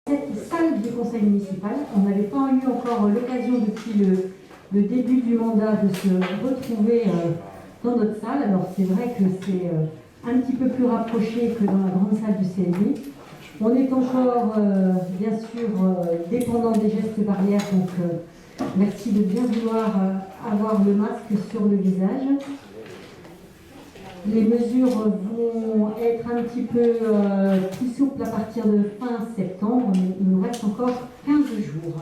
Cette salle du conseil municipal, on n'avait pas eu encore l'occasion depuis le début du mandat de se retrouver dans notre salle. Alors c'est vrai que c'est un petit peu plus rapproché que dans la grande salle du CNI. On est encore bien sûr dépendant des gestes barrières, donc merci de bien vouloir avoir le masque sur le visage. Les mesures vont être un petit peu plus souples à partir de fin septembre, mais il nous reste encore 15 jours.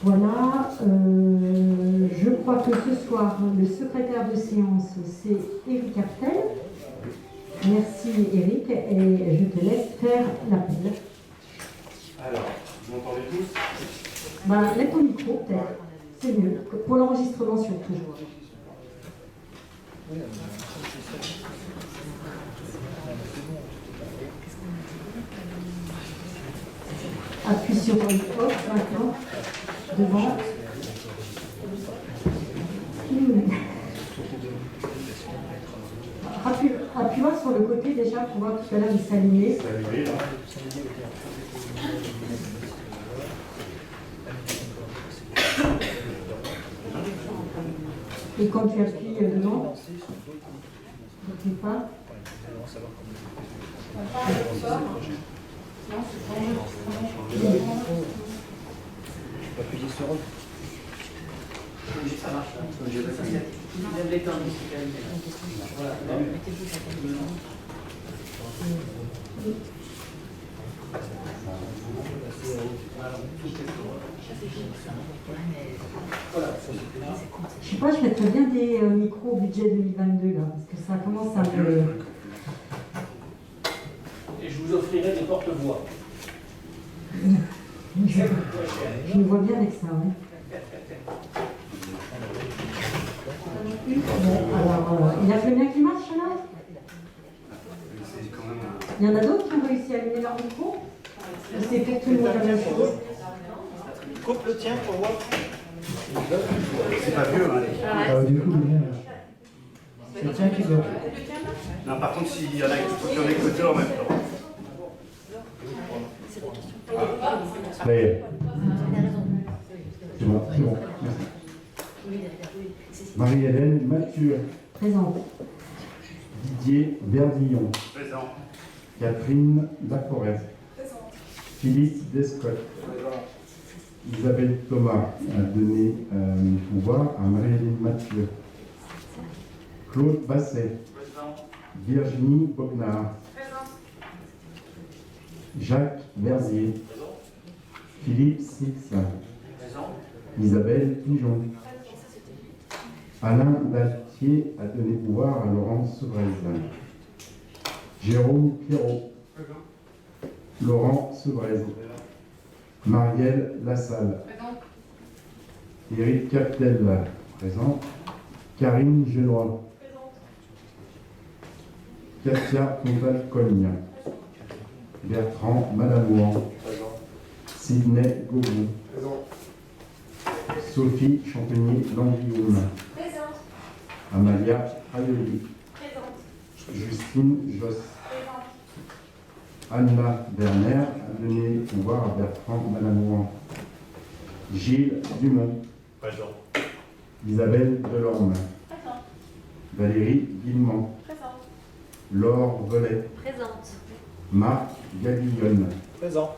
Voilà, je crois que ce soir, le secrétaire de séance, c'est Éric Cartel. Merci Éric, et je te laisse faire l'appel. Alors, vous m'entendez tous? Bah, lève ton micro, peut-être. C'est mieux, pour l'enregistrement surtout. Appuie sur le off maintenant, devant. Appuie-moi sur le côté déjà pour voir tout à l'heure il s'allumer. Et quand tu appuies devant, n'appuie pas. Appuyer sur eux. Ça marche. Je sais pas, je mettrais bien des micros au budget 2022 là, parce que ça commence à me... Et je vous offrirai des porte-voix. Je me vois bien avec ça, oui. Bon, alors, il y a combien qui marche là? Il y en a d'autres qui ont réussi à allumer leur micro? C'est pour tout le monde la même chose. Coupe le tien pour voir. C'est pas vieux, hein. Du coup, c'est le tien qui bloque. Non, par contre, s'il y en a qui sont écouteurs en même temps. Ça y est. C'est bon, c'est bon. Merci. Marie-Hélène Mathieu. Présente. Didier Verdillon. Présent. Catherine Laforêt. Philippe Descott. Isabelle Thomas a donné le pouvoir à Marie-Hélène Mathieu. Claude Basset. Présent. Virginie Bognard. Jacques Verzier. Philippe Six. Présent. Isabelle Pigeon. Alain Daltier a donné pouvoir à Laurent Sevrez. Jérôme Pierrot. Laurent Sevrez. Marielle Lassalle. Éric Captel, présent. Karine Génois. Katia Pontal-Cogne. Bertrand Malamouan. Sidney Gobou. Sophie Champigny-Languillaume. Amalia Ayoli. Justine Josse. Anna Werner a donné pouvoir à Bertrand Malamouan. Gilles Dumont. Présent. Isabelle Delorme. Valérie Guillemont. Laure Velay. Présente. Marc Gavillonne. Présent.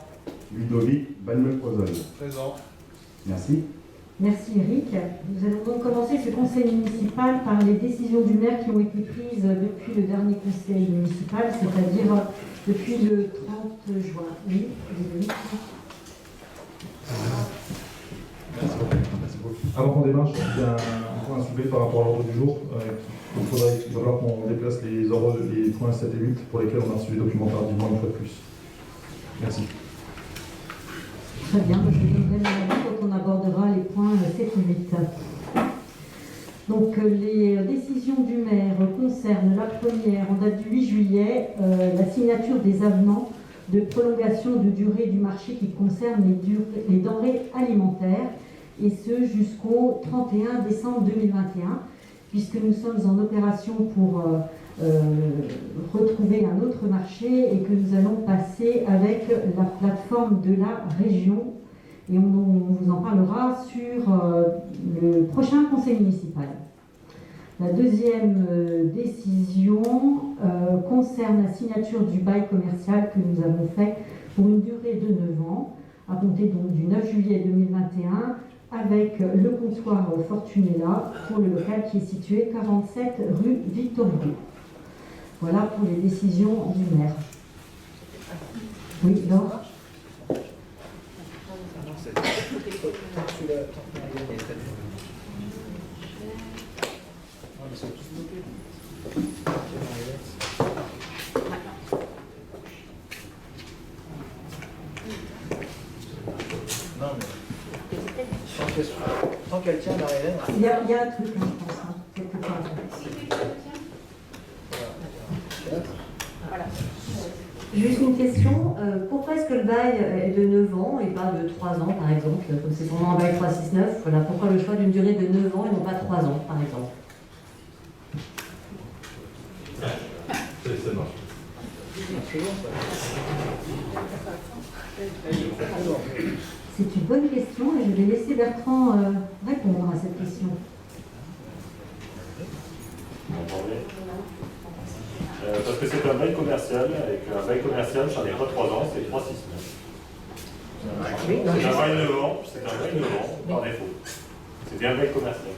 Ludovic Balmeprozol. Présent. Merci. Merci Eric. Nous allons donc commencer ce conseil municipal par les décisions du maire qui ont été prises depuis le dernier conseil municipal, c'est-à-dire depuis le 30 juin. Oui, désolé. Merci beaucoup. Avant qu'on démarre, j'ai un point à soulever par rapport à l'ordre du jour. Il va falloir qu'on déplace les points 7 et 8 pour lesquels on a reçu les documents tardivement une fois de plus. Merci. Très bien, je vais donner mon avis quand on abordera les points 7 et 8. Donc les décisions du maire concernent la première, en date du 8 juillet, la signature des avenants de prolongation de durée du marché qui concerne les denrées alimentaires, et ce jusqu'au 31 décembre 2021, puisque nous sommes en opération pour retrouver un autre marché et que nous allons passer avec la plateforme de la région. Et on vous en parlera sur le prochain conseil municipal. La deuxième décision concerne la signature du bail commercial que nous avons fait pour une durée de 9 ans, à compter donc du 9 juillet 2021, avec le comptoir Fortunella pour le local qui est situé 47 rue Victor Hugo. Voilà pour les décisions du maire. Oui, Laure ? Non, mais tant qu'elle tient, Marie-Hélène. Il y a un truc, hein, je pense, hein, quelque part. Voilà. Juste une question, pourquoi est-ce que le bail est de 9 ans et pas de 3 ans par exemple, comme c'est vraiment un bail 369, voilà, pourquoi le choix d'une durée de 9 ans et non pas 3 ans par exemple? C'est une bonne question et je vais laisser Bertrand répondre à cette question. Parce que c'est un bail commercial, avec un bail commercial, ça n'est pas 3 ans, c'est 369. C'est un bail 9 ans, c'est un bail 9 ans par défaut. C'est bien un bail commercial.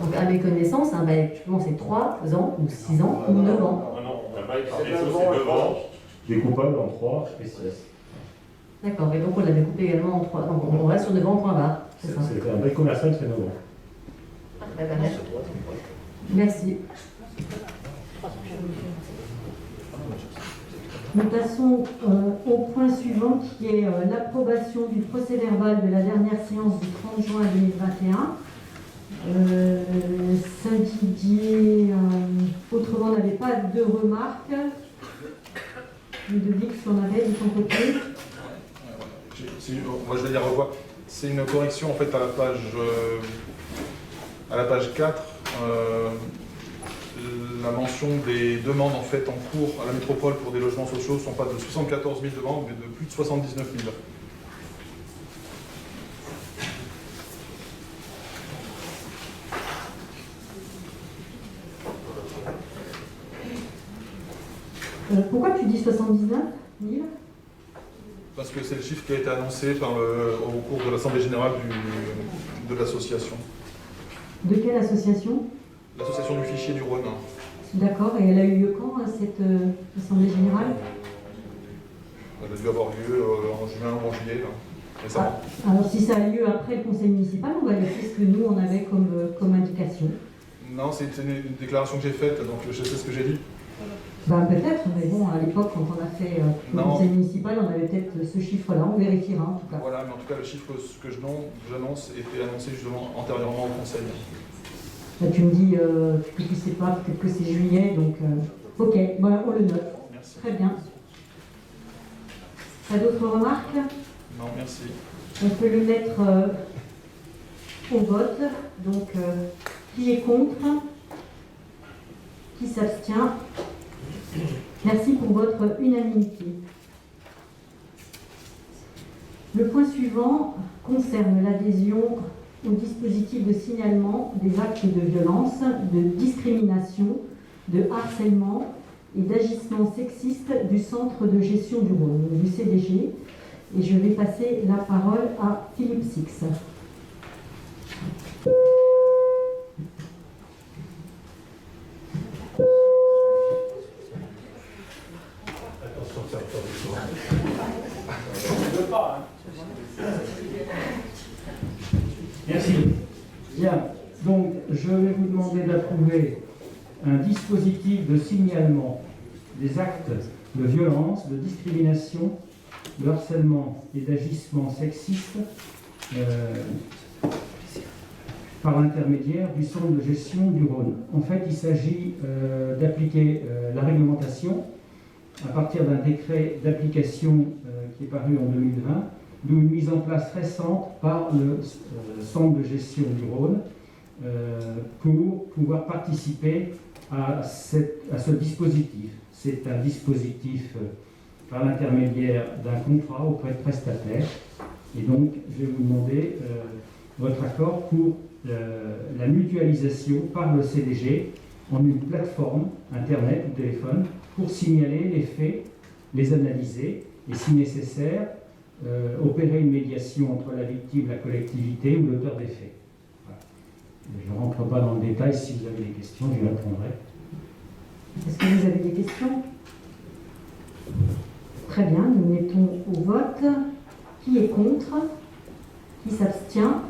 Donc à mes connaissances, un bail, c'est 3 ans ou 6 ans ou 9 ans. Non, non, un bail par défaut, c'est 9 ans. Découpable en 3 et 6. D'accord, et donc on l'avait coupé également en 3. Donc on reste sur 9 ans, point barre. C'est ça. C'est un bail commercial, c'est 9 ans. Merci. Nous passons au point suivant qui est l'approbation du procès-verbal de la dernière séance du 30 juin 2021. Saint-Didier, autrement, n'avait pas de remarques. Ludovic, si on avait de ton côté. Moi je vais les revoir. C'est une correction en fait à la page 4. La mention des demandes en fait en cours à la métropole pour des logements sociaux ne sont pas de 74 000 demandes, mais de plus de 79 000. Pourquoi tu dis 79 000 ? Parce que c'est le chiffre qui a été annoncé au cours de l'Assemblée Générale de l'association. De quelle association ? L'association du fichier du Rhône. D'accord, et elle a eu lieu quand, cette Assemblée Générale ? Elle a dû avoir lieu en juin ou en juillet, là, récemment. Alors si ça a lieu après le conseil municipal, on va laisser ce que nous on avait comme indication. Non, c'est une déclaration que j'ai faite, donc je sais ce que j'ai dit. Ben, peut-être, mais bon, à l'époque, quand on a fait le conseil municipal, on avait peut-être ce chiffre-là, on vérifiera en tout cas. Voilà, mais en tout cas, le chiffre que j'annonce était annoncé justement antérieurement au conseil. Là, tu me dis que tu sais pas, peut-être que c'est juillet, donc ok, voilà, on le note. Merci. Très bien. T'as d'autres remarques ? Non, merci. On peut le mettre au vote. Donc, qui est contre ? Qui s'abstient ? Merci pour votre unanimité. Le point suivant concerne l'adhésion au dispositif de signalement des actes de violence, de discrimination, de harcèlement et d'agissement sexiste du Centre de gestion du Rhône, du CDG. Et je vais passer la parole à Philippe Six. Merci. Bien, donc je vais vous demander d'approuver un dispositif de signalement des actes de violence, de discrimination, de harcèlement et d'agissement sexiste par l'intermédiaire du Centre de gestion du Rhône. En fait, il s'agit d'appliquer la réglementation à partir d'un décret d'application qui est paru en 2020, d'où une mise en place récente par le Centre de gestion du Rhône, pour pouvoir participer à ce dispositif. C'est un dispositif par l'intermédiaire d'un contrat auprès de prestataires. Et donc, je vais vous demander votre accord pour la mutualisation par le CDG en une plateforme, Internet ou téléphone, pour signaler les faits, les analyser et, si nécessaire, opérer une médiation entre la victime, la collectivité ou l'auteur des faits. Voilà. Je ne rentre pas dans le détail. Si vous avez des questions, je y répondrai. Est-ce que vous avez des questions? Très bien, nous mettons au vote. Qui est contre? Qui s'abstient?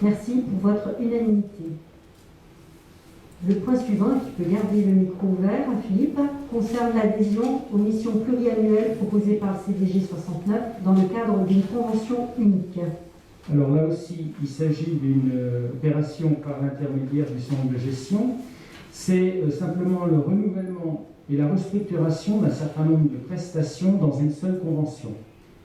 Merci pour votre unanimité. Le point suivant, qui peut garder le micro ouvert, Philippe, concerne l'adhésion aux missions pluriannuelles proposées par le CDG 69 dans le cadre d'une convention unique. Alors là aussi, il s'agit d'une opération par l'intermédiaire du centre de gestion. C'est simplement le renouvellement et la restructuration d'un certain nombre de prestations dans une seule convention.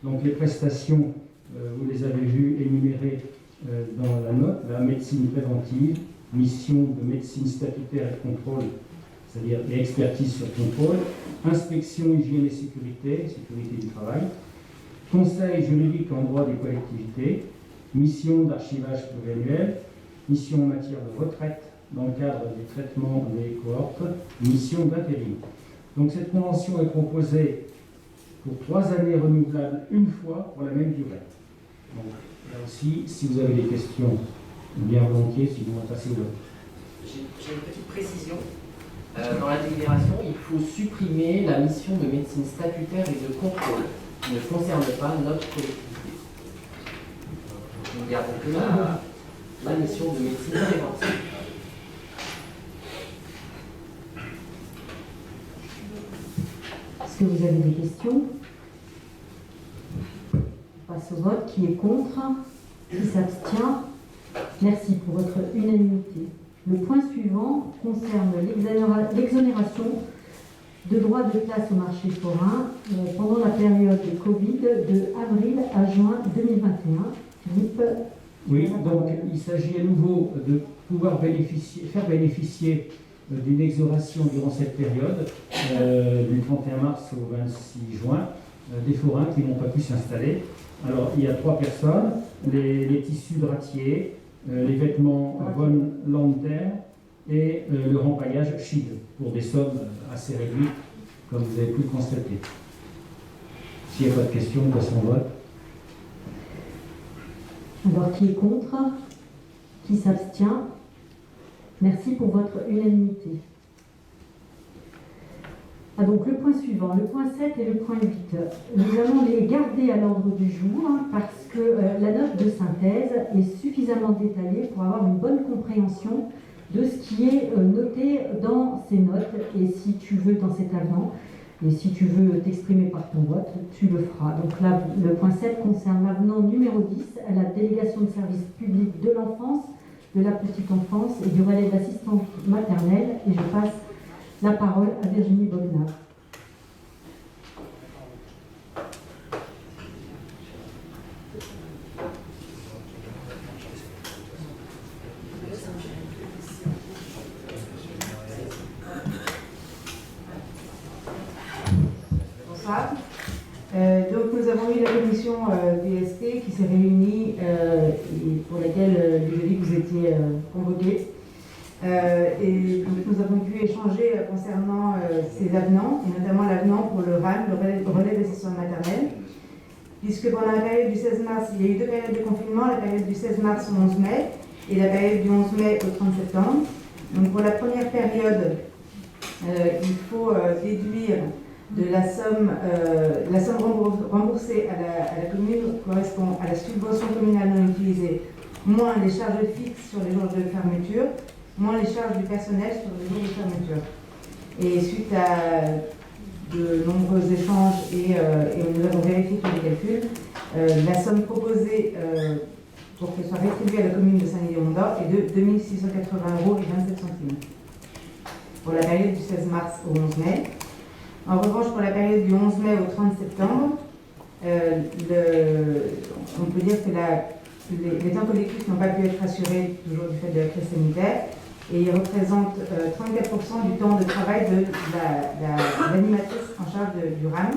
Donc les prestations, vous les avez vues énumérées dans la note, la médecine préventive, mission de médecine statutaire et contrôle, c'est-à-dire expertise sur contrôle, inspection, hygiène et sécurité, sécurité du travail, conseil juridique en droit des collectivités, mission d'archivage pluriannuel, mission en matière de retraite dans le cadre des traitements des cohortes, mission d'intérim. Donc cette convention est proposée pour 3 années renouvelables une fois pour la même durée. Donc là aussi, si vous avez des questions, bien volontiers, sinon on va passer au vote. J'ai une petite précision. Dans la délibération, il faut supprimer la mission de médecine statutaire et de contrôle qui ne concerne pas notre collectivité. Nous gardons que la mission de médecine préventive. Est-ce que vous avez des questions? On passe au vote. Qui est contre? Qui s'abstient? Merci pour votre unanimité. Le point suivant concerne l'exonération de droits de place au marché forain pendant la période de Covid de avril à juin 2021. Philippe? Oui, donc il s'agit à nouveau de pouvoir faire bénéficier d'une exonération durant cette période, du 31 mars au 26 juin, des forains qui n'ont pas pu s'installer. Alors, il y a 3 personnes, les tissus drapiers, les vêtements Von Lander et le rempaillage Shield, pour des sommes assez réduites, comme vous avez pu le constater. S'il n'y a pas de questions, on passe au vote. Alors, qui est contre? Qui s'abstient? Merci pour votre unanimité. Ah, donc le point suivant, le point 7 et le point 8. Nous allons les garder à l'ordre du jour parce que la note de synthèse est suffisamment détaillée pour avoir une bonne compréhension de ce qui est noté dans ces notes. Et si tu veux dans cet avenant, et si tu veux t'exprimer par ton vote, tu le feras. Donc là, le point 7 concerne l'avenant numéro 10 à la délégation de service public de l'enfance, de la petite enfance et du relais d'assistance maternelle. Et je passe la parole à Virginie Bognard. Bonsoir. Donc nous avons eu la commission DST qui s'est réunie et pour laquelle le jeudi vous étiez convoqués. Et donc nous avons pu échanger concernant ces avenants, et notamment l'avenant pour le RAN, le relais d'assistance maternelle, puisque pendant la période du 16 mars, il y a eu 2 périodes de confinement, la période du 16 mars au 11 mai et la période du 11 mai au 30 septembre. Donc pour la première période, il faut déduire de la somme remboursée à la commune correspond à la subvention communale non utilisée, moins les charges fixes sur les jours de fermeture, moins les charges du personnel sur les jours de fermeture. Et suite à de nombreux échanges et nous avons vérifié tous les calculs, la somme proposée pour qu'elle soit rétribuée à la commune de Saint-Guédon-Mont-d'Or est de 2 680,27 €. Pour la période du 16 mars au 11 mai. En revanche, pour la période du 11 mai au 30 septembre, on peut dire que les temps collectifs n'ont pas pu être assurés toujours du fait de la crise sanitaire et ils représentent 34% du temps de travail de l'animatrice en charge du RAM.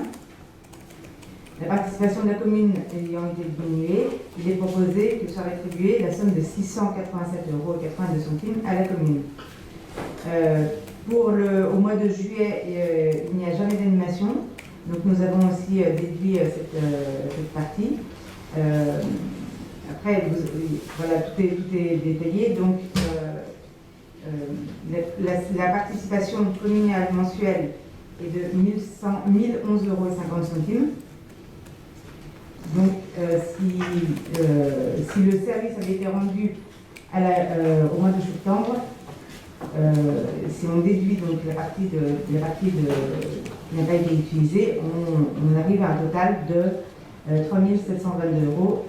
La participation de la commune ayant été diminuée, il est proposé que soit rétribuée la somme de 687,82 € à la commune. Au mois de juillet, il n'y a jamais d'animation, donc nous avons aussi déduit cette partie. Après, voilà, tout est détaillé. Donc, la participation communale mensuelle est de 1011,50 €. Donc, si le service avait été rendu au mois de septembre, si on déduit donc la partie qui n'a pas été utilisée, on arrive à un total de 3 722,32 €.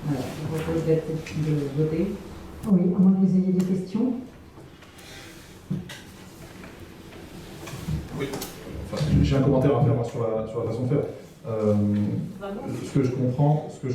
Voilà, je propose de voter. Oui, à moins que vous ayez des questions. Oui. Enfin, j'ai un commentaire à faire moi, sur la façon de faire. Ce que je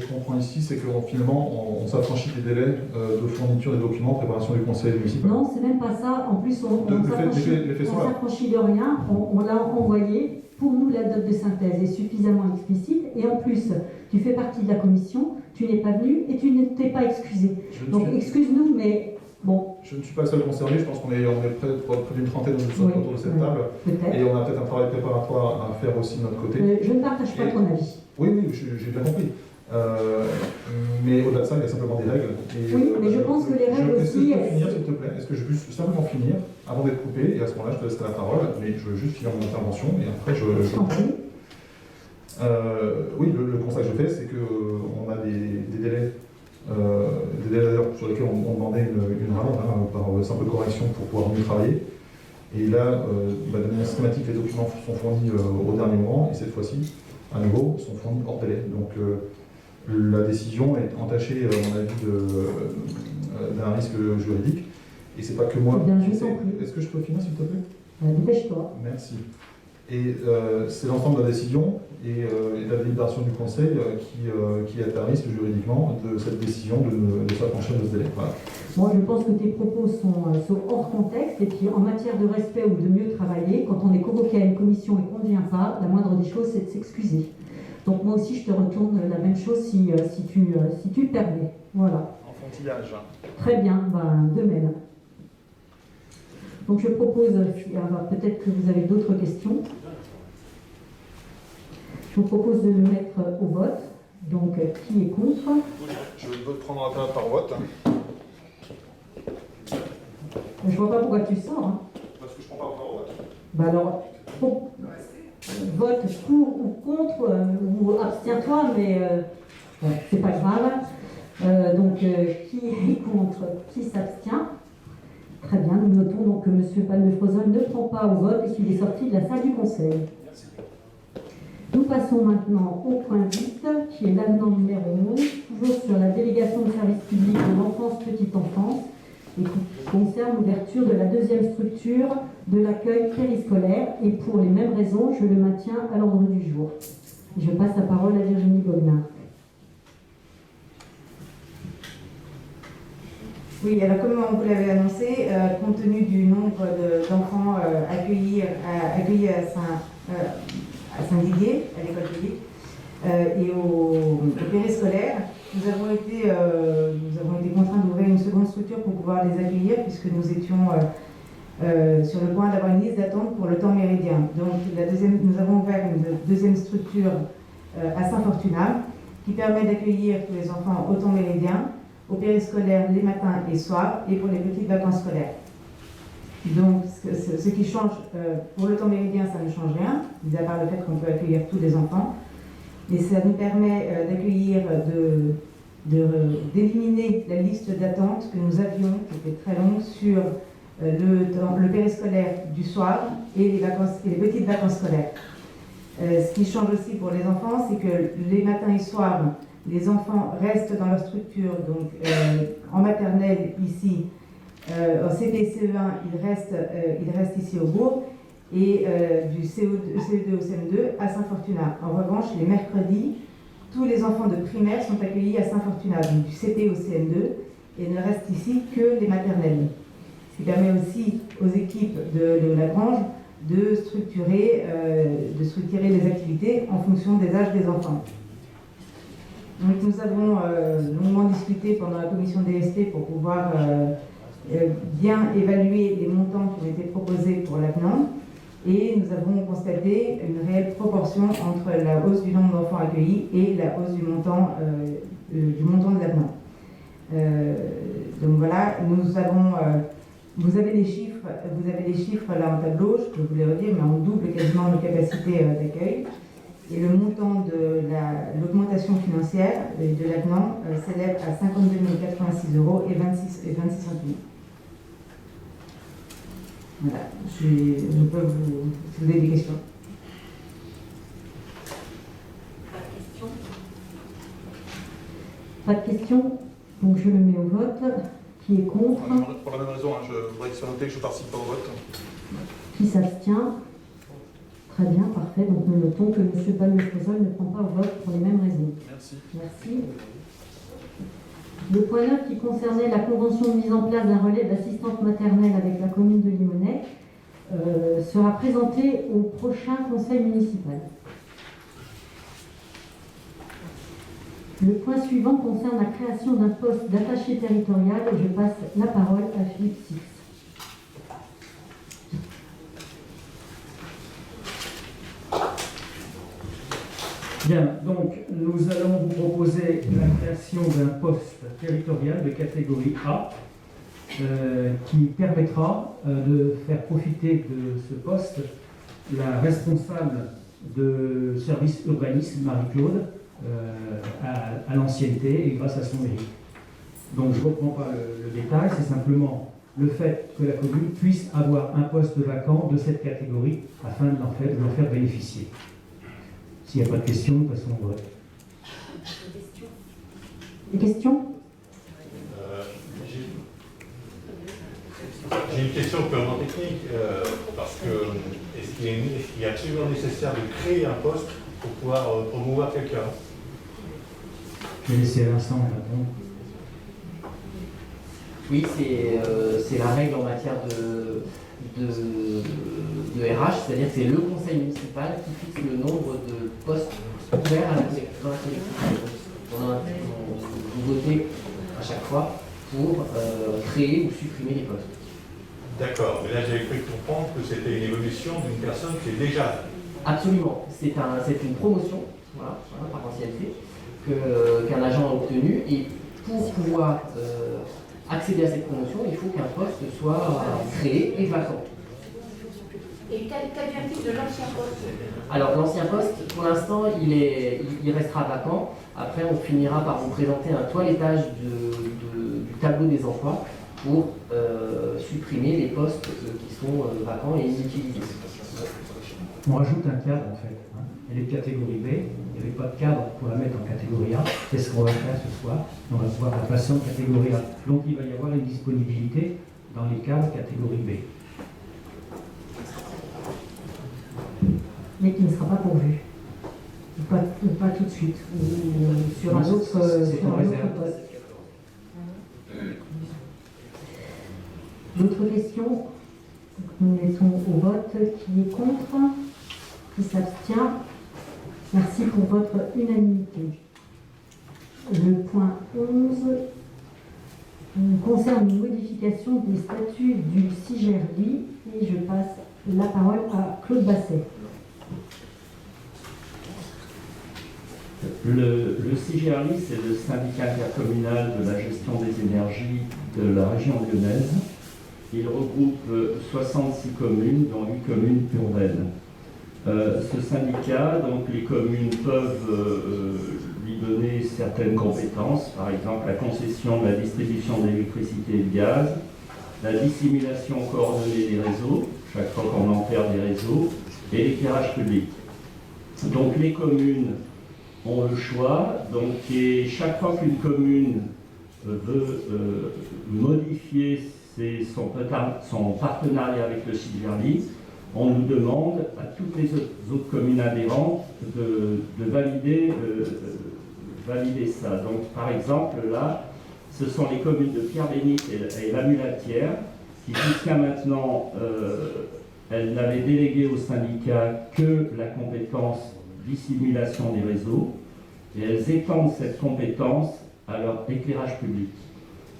comprends ici, c'est que finalement, on s'affranchit des délais de fourniture des documents, préparation du conseil municipal. Non, c'est même pas ça. En plus, on s'affranchit de rien. On l'a envoyé. Pour nous, la note de synthèse est suffisamment explicite. Et en plus, tu fais partie de la commission, tu n'es pas venu et tu ne t'es pas excusé. Donc, excuse-nous, mais bon. Je ne suis pas le seul concerné. Je pense qu'on est près d'une trentaine autour de cette table. Et on a peut-être un travail préparatoire à faire aussi de notre côté. Je ne partage pas ton avis. Oui, j'ai bien compris. Mais au-delà de ça, il y a simplement des règles. Oui, mais je pense que les règles aussi... Est-ce que je peux finir, s'il te plaît? Est-ce que je peux simplement finir avant d'être coupé? Et à ce moment-là, je te laisserai la parole. Mais je veux juste finir mon intervention et après, oui, le constat que je fais, c'est qu'on a des délais d'ailleurs sur lesquels on demandait une rallonge par simple correction pour pouvoir mieux travailler. Et là, de manière systématique, les documents sont fournis au dernier moment, et cette fois-ci, à nouveau, sont fournis hors délai. Donc la décision est entachée, à mon avis, d'un risque juridique. Et c'est pas que moi. Bien, je t'en prie. Est-ce que je peux finir, s'il te plaît? Dépêche-toi. Merci. Et c'est l'ensemble de la décision et de la délibération du Conseil qui est à risque juridiquement de cette décision de s'affranchir de ce délai. Voilà. Moi, je pense que tes propos sont hors contexte et puis en matière de respect ou de mieux travailler, quand on est convoqué à une commission et qu'on ne vient pas, la moindre des choses, c'est de s'excuser. Donc moi aussi, je te retourne la même chose si tu le permets. Voilà. Enfantillage. Très bien, de même. Donc je propose, peut-être que vous avez d'autres questions. Je vous propose de le mettre au vote. Donc qui est contre? Je vais prendre la table par vote. Je vois pas pourquoi tu sors. Hein. Parce que je prends pas encore au vote. Alors, vote pour ou contre, ou abstiens-toi, mais c'est pas grave. Donc qui est contre? Qui s'abstient? Très bien, nous notons donc que M. Palme-Frozol ne prend pas au vote et qu'il est sorti de la salle du Conseil. Nous passons maintenant au point 8, qui est l'avenant numéro 11, toujours sur la délégation de service public de l'enfance petite enfance, et qui concerne l'ouverture de la deuxième structure de l'accueil périscolaire. Et pour les mêmes raisons, je le maintiens à l'ordre du jour. Je passe la parole à Virginie Bognard. Oui, alors comme on vous l'avait annoncé, compte tenu du nombre d'enfants accueillis à Saint-Didier, à l'école publique, et au périscolaire, nous avons été contraints d'ouvrir une seconde structure pour pouvoir les accueillir, puisque nous étions sur le point d'avoir une liste d'attente pour le temps méridien. Donc nous avons ouvert une deuxième structure à Saint-Fortunat, qui permet d'accueillir tous les enfants au temps méridien, au périscolaire les matins et soirs, et pour les petites vacances scolaires. Donc, ce qui change, pour le temps méridien, ça ne change rien, mis à part le fait qu'on peut accueillir tous les enfants, mais ça nous permet d'accueillir, d'éliminer la liste d'attente que nous avions, qui était très longue, sur le périscolaire du soir et les petites vacances scolaires. Ce qui change aussi pour les enfants, c'est que les matins et soirs, les enfants restent dans leur structure, donc en maternelle ici, en CP CE1, ils restent ici au Bourg, et du CE2 au CM2 à Saint-Fortunat. En revanche, les mercredis, tous les enfants de primaire sont accueillis à Saint-Fortuna, donc du CP au CM2, et ne restent ici que les maternelles. Ce qui permet aussi aux équipes de Lagrange de structurer les activités en fonction des âges des enfants. Donc nous avons longuement discuté pendant la commission DST pour pouvoir bien évaluer les montants qui ont été proposés pour l'avenant, et nous avons constaté une réelle proportion entre la hausse du nombre d'enfants accueillis et la hausse du montant de l'avenant. Donc voilà, nous avons, vous avez les chiffres là en tableau, je peux vous les redire, mais on double quasiment nos capacités d'accueil. Et le montant de l'augmentation financière de l'avenant s'élève à 52 086 € et 26 centimes. Voilà, je peux vous, si vous avez des questions. Pas de questions, donc je le mets au vote. Qui est contre? Pour la même raison, hein, je voudrais que ce soit noté que je ne participe pas au vote. Qui s'abstient? Très bien, parfait. Donc nous notons que M. Palme-Fresol ne prend pas au vote pour les mêmes raisons. Merci. Merci. Le point 9 qui concernait la convention de mise en place d'un relais d'assistante maternelle avec la commune de Limonest sera présenté au prochain conseil municipal. Le point suivant concerne la création d'un poste d'attaché territorial et je passe la parole à Philippe Six. Bien, donc nous allons vous proposer la création d'un poste territorial de catégorie A qui permettra de faire profiter de ce poste la responsable de service urbanisme, Marie-Claude, à l'ancienneté et grâce à son mérite. Donc je ne reprends pas le détail, c'est simplement le fait que la commune puisse avoir un poste vacant de cette catégorie afin de l'en faire bénéficier. S'il n'y a pas de questions, nous passons au vote. Des questions? J'ai une question purement technique, parce que est-ce qu'il est absolument nécessaire de créer un poste pour pouvoir promouvoir quelqu'un? Je vais laisser Vincent répondre. Oui, c'est la règle en matière de RH, c'est-à-dire que c'est le conseil municipal qui fixe le nombre de postes ouverts dans la collectivité. On vote à chaque fois pour créer ou supprimer les postes. D'accord, mais là j'avais cru comprendre que c'était une évolution d'une personne qui est déjà. Absolument, c'est une promotion, voilà, par ancienneté, qu'un agent a obtenue, et pour pouvoir accéder à cette promotion, il faut qu'un poste soit créé et vacant. Et qu'advient-il de l'ancien poste? Alors l'ancien poste, pour l'instant, il restera vacant. Après, on finira par vous présenter un toilettage du tableau des emplois pour supprimer les postes qui sont vacants et inutilisés. On rajoute un cadre en fait. Hein. Elle est de catégorie B, il n'y avait pas de cadre pour la mettre en catégorie A. C'est ce qu'on va faire ce soir. On va pouvoir la passer en catégorie A. Donc il va y avoir une disponibilité dans les cadres catégorie B. Mais qui ne sera pas pourvu. Pas tout de suite. Ou sur un autre poste. D'autres questions? Nous mettons au vote. Qui est contre? Qui s'abstient? Merci pour votre unanimité. Le point 11 concerne une modification des statuts du CIGERLI et je passe la parole à Claude Basset. Le CIGERLI, c'est le syndicat intercommunal de la gestion des énergies de la région lyonnaise. Il regroupe 66 communes, dont 8 communes urbaines. Ce syndicat, donc les communes peuvent lui donner certaines compétences, par exemple la concession de la distribution d'électricité et de gaz, la dissimulation coordonnée des réseaux, chaque fois qu'on enterre des réseaux, et l'éclairage public. Donc les communes ont le choix, et chaque fois qu'une commune veut modifier son partenariat avec le CIGERLI, on nous demande à toutes les autres communes adhérentes de valider valider ça. Donc, par exemple, là, ce sont les communes de Pierre-Bénite et la Mulatière qui, jusqu'à maintenant, elles n'avaient délégué au syndicat que la compétence dissimulation des réseaux, et elles étendent cette compétence à leur éclairage public.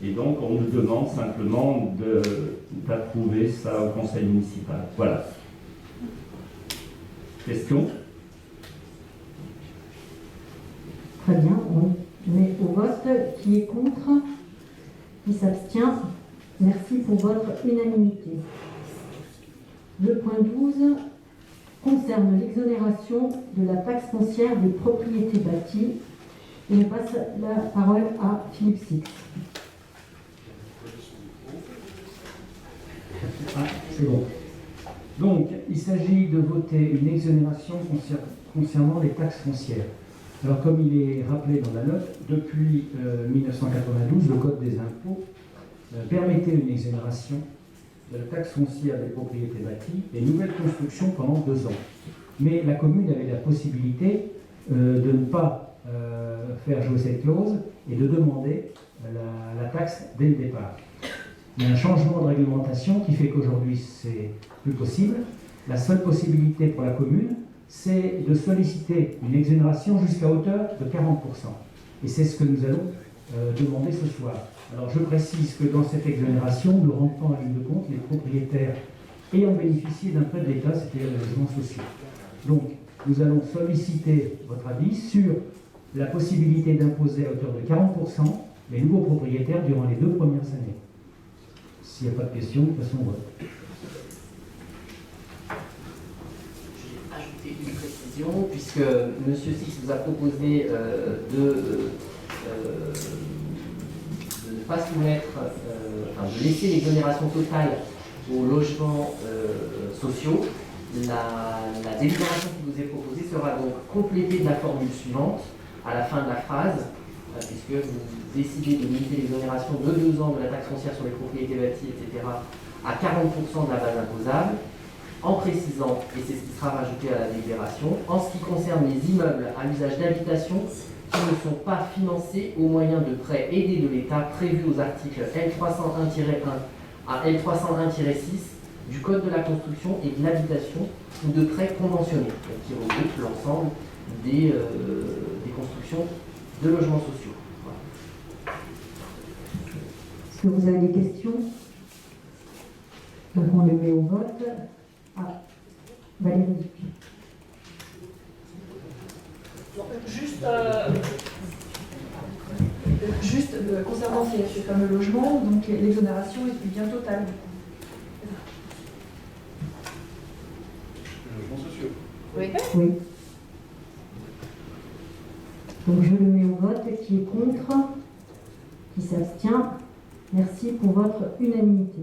Et donc, on nous demande simplement d'approuver ça au conseil municipal. Voilà. Question ? Très bien, on met au vote. Qui est contre? Qui s'abstient? Merci pour votre unanimité. Le point 12 concerne l'exonération de la taxe foncière des propriétés bâties. Et je passe la parole à Philippe Six. Ah, c'est bon. Donc, il s'agit de voter une exonération concernant les taxes foncières. Alors, comme il est rappelé dans la note, depuis 1992, le Code des impôts permettait une exonération de la taxe foncière des propriétés bâties et nouvelles constructions pendant 2 ans. Mais la commune avait la possibilité de ne pas faire jouer cette clause et de demander la taxe dès le départ. Il y a un changement de réglementation qui fait qu'aujourd'hui c'est plus possible. La seule possibilité pour la commune, c'est de solliciter une exonération jusqu'à hauteur de 40%. Et c'est ce que nous allons demander ce soir. Alors je précise que dans cette exonération, nous rentrons en ligne de compte les propriétaires ayant bénéficié d'un prêt de l'État, c'est-à-dire les logements sociaux. Donc nous allons solliciter votre avis sur la possibilité d'imposer à hauteur de 40% les nouveaux propriétaires durant les 2 premières années. S'il n'y a pas de questions, passons au vote. J'ai ajouté une précision, puisque M. Six vous a proposé de ne pas soumettre, de laisser l'exonération totale aux logements sociaux. La délibération qui vous est proposée sera donc complétée de la formule suivante à la fin de la phrase, puisque vous décidez de limiter l'exonération de 2 ans de la taxe foncière sur les propriétés bâties, etc., à 40% de la base imposable, en précisant, et c'est ce qui sera rajouté à la délibération, en ce qui concerne les immeubles à usage d'habitation qui ne sont pas financés au moyen de prêts aidés de l'État prévus aux articles L301-1 à L301-6 du Code de la construction et de l'habitation ou de prêts conventionnés, qui regroupent l'ensemble des constructions de logements sociaux. Voilà. Est-ce que vous avez des questions? Donc on le met au vote. Ah, Valérie. Juste concernant ces fameux logements, donc l'exonération est bien totale. Les logements sociaux. Oui. Oui. Donc je le mets au vote. Qui est contre? Qui s'abstient? Merci pour votre unanimité.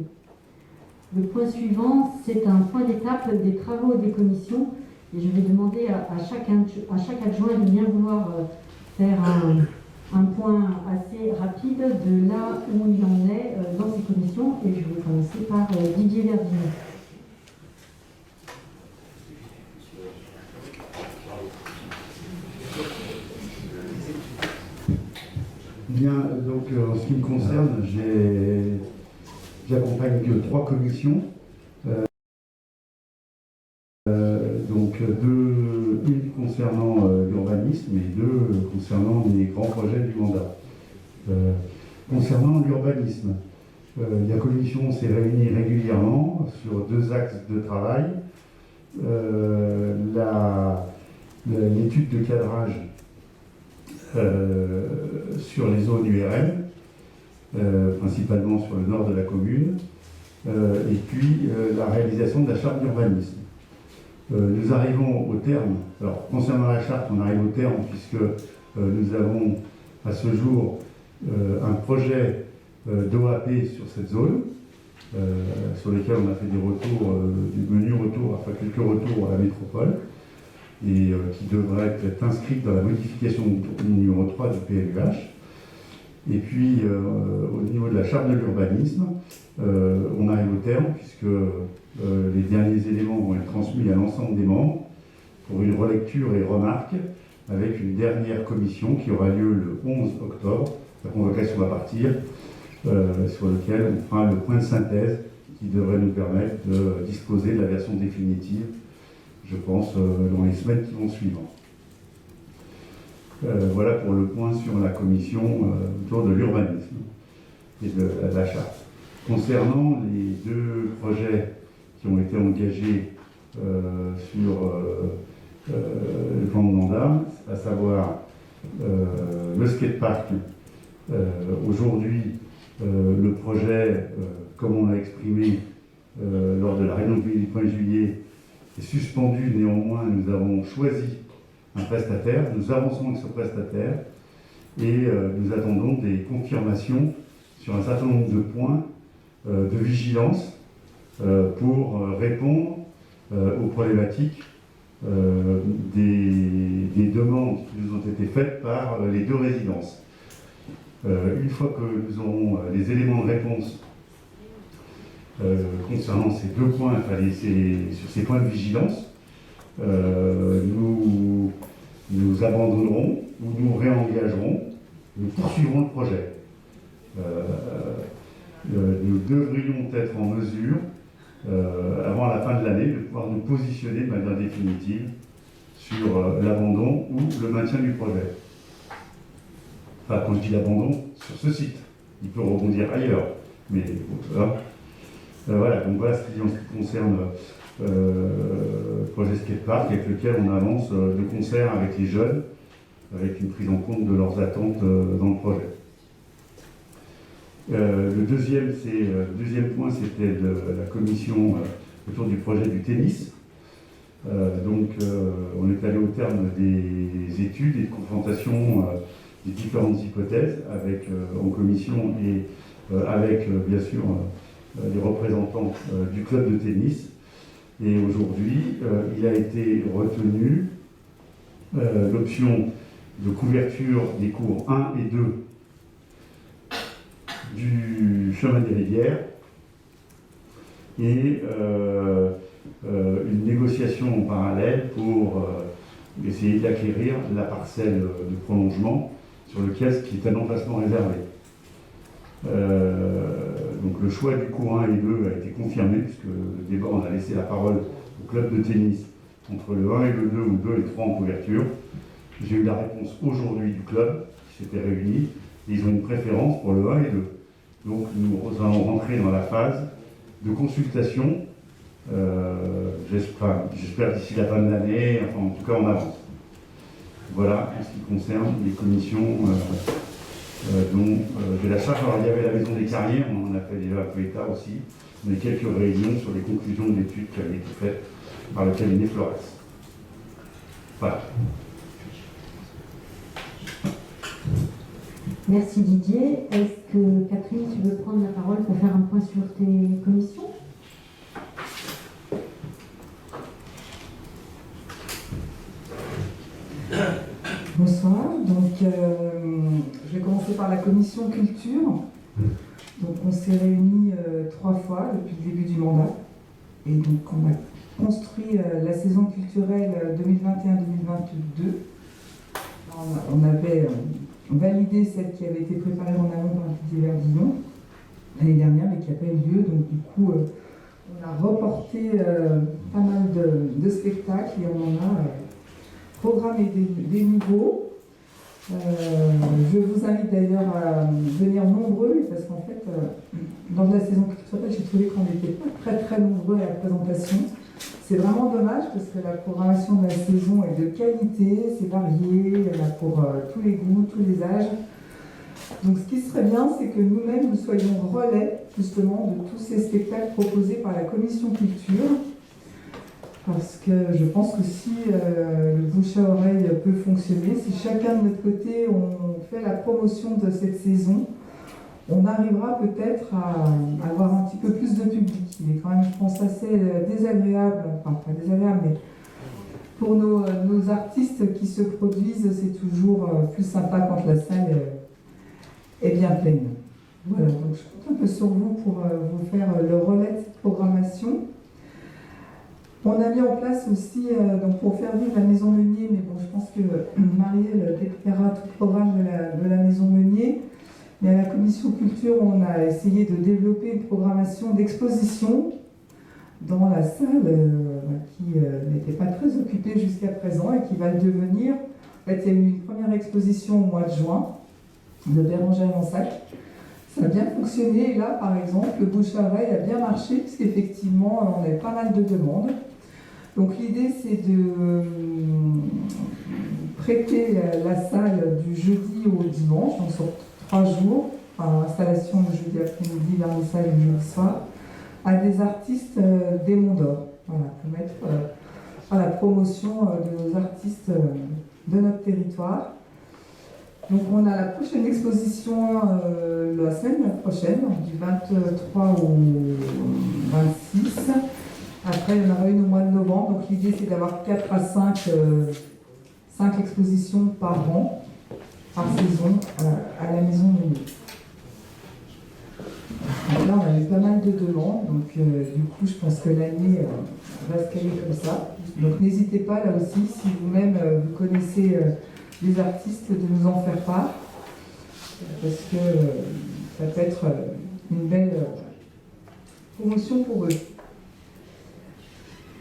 Le point suivant, c'est un point d'étape des travaux des commissions. Et je vais demander à chaque adjoint de bien vouloir faire un point assez rapide de là où il en est dans ces commissions. Et je vais commencer par Didier Verdini. Bien, donc en ce qui me concerne, j'accompagne que 3 commissions. Donc une concernant l'urbanisme et 2 concernant les grands projets du mandat. Concernant l'urbanisme, la commission s'est réunie régulièrement sur 2 axes de travail. L'étude de cadrage sur les zones URM, principalement sur le nord de la commune, et puis la réalisation de la charte d'urbanisme. Nous arrivons au terme, alors concernant la charte, on arrive au terme puisque nous avons à ce jour un projet d'OAP sur cette zone, sur lequel on a fait des retours, du menu retour, enfin quelques retours à la métropole, et qui devrait être inscrite dans la modification numéro 3 du PLUH. Et puis, au niveau de la charte de l'urbanisme, on arrive au terme puisque les derniers éléments vont être transmis à l'ensemble des membres pour une relecture et remarque, avec une dernière commission qui aura lieu le 11 octobre. La convocation va partir, sur lequel on fera le point de synthèse qui devrait nous permettre de disposer de la version définitive, je pense, dans les semaines qui vont suivre. Voilà pour le point sur la commission autour de l'urbanisme et de la charte. Concernant les deux projets qui ont été engagés sur le plan de mandat, à savoir le skatepark. Aujourd'hui, le projet, comme on l'a exprimé lors de la réunion du 1er juillet, est suspendu. Néanmoins, nous avons choisi un prestataire, nous avançons avec ce prestataire et nous attendons des confirmations sur un certain nombre de points de vigilance pour répondre aux problématiques des demandes qui nous ont été faites par les deux résidences. Une fois que nous aurons les éléments de réponse concernant ces deux points, sur ces points de vigilance, nous abandonnerons ou nous réengagerons, nous poursuivrons le projet. Nous devrions être en mesure, avant la fin de l'année, de pouvoir nous positionner de manière définitive sur l'abandon ou le maintien du projet. Enfin, quand je dis l'abandon, sur ce site. Il peut rebondir ailleurs. Mais voilà, donc voilà ce qui concerne le projet skatepark avec lequel on avance de concert avec les jeunes, avec une prise en compte de leurs attentes dans le projet. Le deuxième point, c'était la commission autour du projet du tennis. On est allé au terme des études et de confrontation des différentes hypothèses en commission et avec bien sûr les représentants du club de tennis. Et aujourd'hui, il a été retenu l'option de couverture des cours 1 et 2 du chemin des rivières et une négociation en parallèle pour essayer d'acquérir la parcelle de prolongement sur lequel ce qui est un emplacement réservé. Donc le choix du cours 1 et 2 a été confirmé puisque le débat, on a laissé la parole au club de tennis entre le 1 et le 2 ou 2 et 3 en couverture. J'ai eu la réponse aujourd'hui du club qui s'était réuni et ils ont une préférence pour le 1 et 2. Donc nous allons rentrer dans la phase de consultation, j'espère d'ici la fin de l'année, enfin en tout cas on avance. Voilà en ce qui concerne les commissions de la charge. Alors il y avait la maison des carrières, on en a fait déjà un peu état aussi, mais quelques réunions sur les conclusions de l'étude qui avaient été faites par le cabinet Flores. Voilà. Merci Didier. Est-ce que Catherine, tu veux prendre la parole pour faire un point sur tes commissions ? Bonsoir. Donc, je vais commencer par la commission culture. Donc, on s'est réunis 3 fois depuis le début du mandat. Et donc, on a construit la saison culturelle 2021-2022. On avait validé celle qui avait été préparée en amont par Didier Verdillon l'année dernière, mais qui n'a pas eu lieu. Donc, du coup, on a reporté pas mal de spectacles et on en a programmé des nouveaux. Je vous invite d'ailleurs à venir nombreux, parce qu'en fait, dans la saison culturelle, j'ai trouvé qu'on n'était pas très nombreux à la présentation. C'est vraiment dommage parce que la programmation de la saison est de qualité, c'est varié, il y en a pour tous les goûts, tous les âges. Donc ce qui serait bien, c'est que nous-mêmes, nous soyons relais justement de tous ces spectacles proposés par la commission culture. Parce que je pense que si le bouche à oreille peut fonctionner, si chacun de notre côté on fait la promotion de cette saison, on arrivera peut-être à avoir un petit peu plus de public. Il est quand même, je pense, assez désagréable, enfin pas désagréable, mais pour nos artistes qui se produisent, c'est toujours plus sympa quand la salle est bien pleine. Voilà, donc je compte un peu sur vous pour vous faire le relais de cette programmation. On a mis en place aussi, donc pour faire vivre la maison Meunier, mais bon, je pense que Marielle décrira tout le programme de la maison Meunier. Mais à la commission culture, on a essayé de développer une programmation d'exposition dans la salle qui n'était pas très occupée jusqu'à présent et qui va le devenir. En fait, il y a eu une première exposition au mois de juin de Bérengère Lansac. Ça a bien fonctionné et là, par exemple, le bouche à oreille a bien marché puisqu'effectivement, on avait pas mal de demandes. Donc l'idée, c'est de prêter la salle du jeudi au dimanche, donc sur 3 jours, installation le jeudi après-midi, vernissage le jeudi soir, à des artistes des Monts d'Or. Voilà, pour mettre à la promotion de nos artistes de notre territoire. Donc on a la prochaine exposition la semaine prochaine, du 23 au 26. Après, il y en aura une au mois de novembre. Donc l'idée, c'est d'avoir 4 à 5 expositions par an, par saison, à la maison Meunier. Donc là, on a eu pas mal de demandes. Donc du coup, je pense que l'année va se caler comme ça. Donc n'hésitez pas, là aussi, si vous-même vous connaissez les artistes, de nous en faire part. Parce que ça peut être une belle promotion pour eux.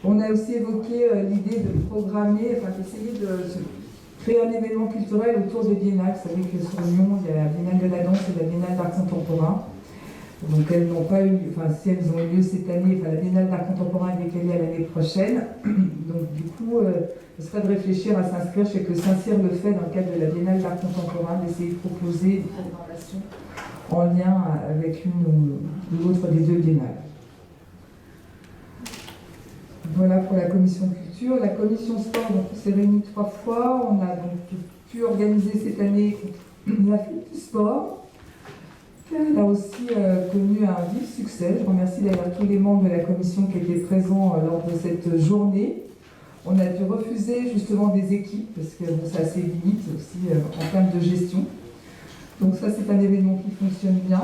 On a aussi évoqué l'idée de programmer, enfin d'essayer de créer un événement culturel autour des biennales. Vous savez que sur Lyon, il y a la Biennale de la danse et la Biennale d'art contemporain. Donc elles n'ont pas eu, enfin si elles ont eu lieu cette année, enfin la Biennale d'art contemporain est décalée à l'année prochaine. Donc du coup, ce serait de réfléchir à s'inscrire. Je sais que Saint-Cyr le fait dans le cadre de la Biennale d'art contemporain, d'essayer de proposer une programmation en lien avec l'une ou l'autre des 2 biennales. Voilà pour la commission culture. La commission sport, donc, on s'est réunis 3 fois. On a donc pu organiser cette année la fête du sport. Elle a aussi connu un vif succès. Je remercie d'ailleurs tous les membres de la commission qui étaient présents lors de cette journée. On a dû refuser justement des équipes parce que bon, ça a ses limites aussi en termes de gestion. Donc ça, c'est un événement qui fonctionne bien.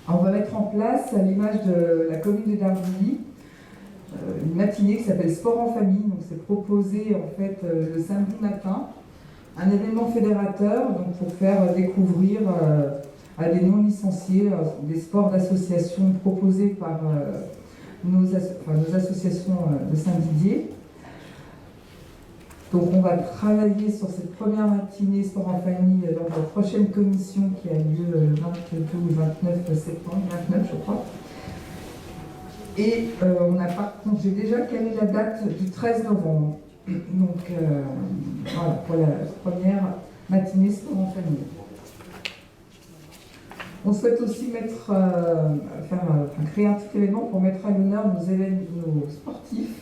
On va mettre en place, à l'image de la commune de Dardilly, une matinée qui s'appelle Sport en famille. Donc c'est proposé en fait le samedi matin, un événement fédérateur donc pour faire découvrir à des non-licenciés des sports d'association proposés par nos associations de Saint-Didier. Donc on va travailler sur cette première matinée sport en famille dans la prochaine commission qui a lieu le 22 ou 29 septembre, 29 je crois. Et on a par contre, j'ai déjà calé la date du 13 novembre. Donc voilà, pour la première matinée sport en famille. On souhaite aussi créer un petit événement pour mettre à l'honneur nos sportifs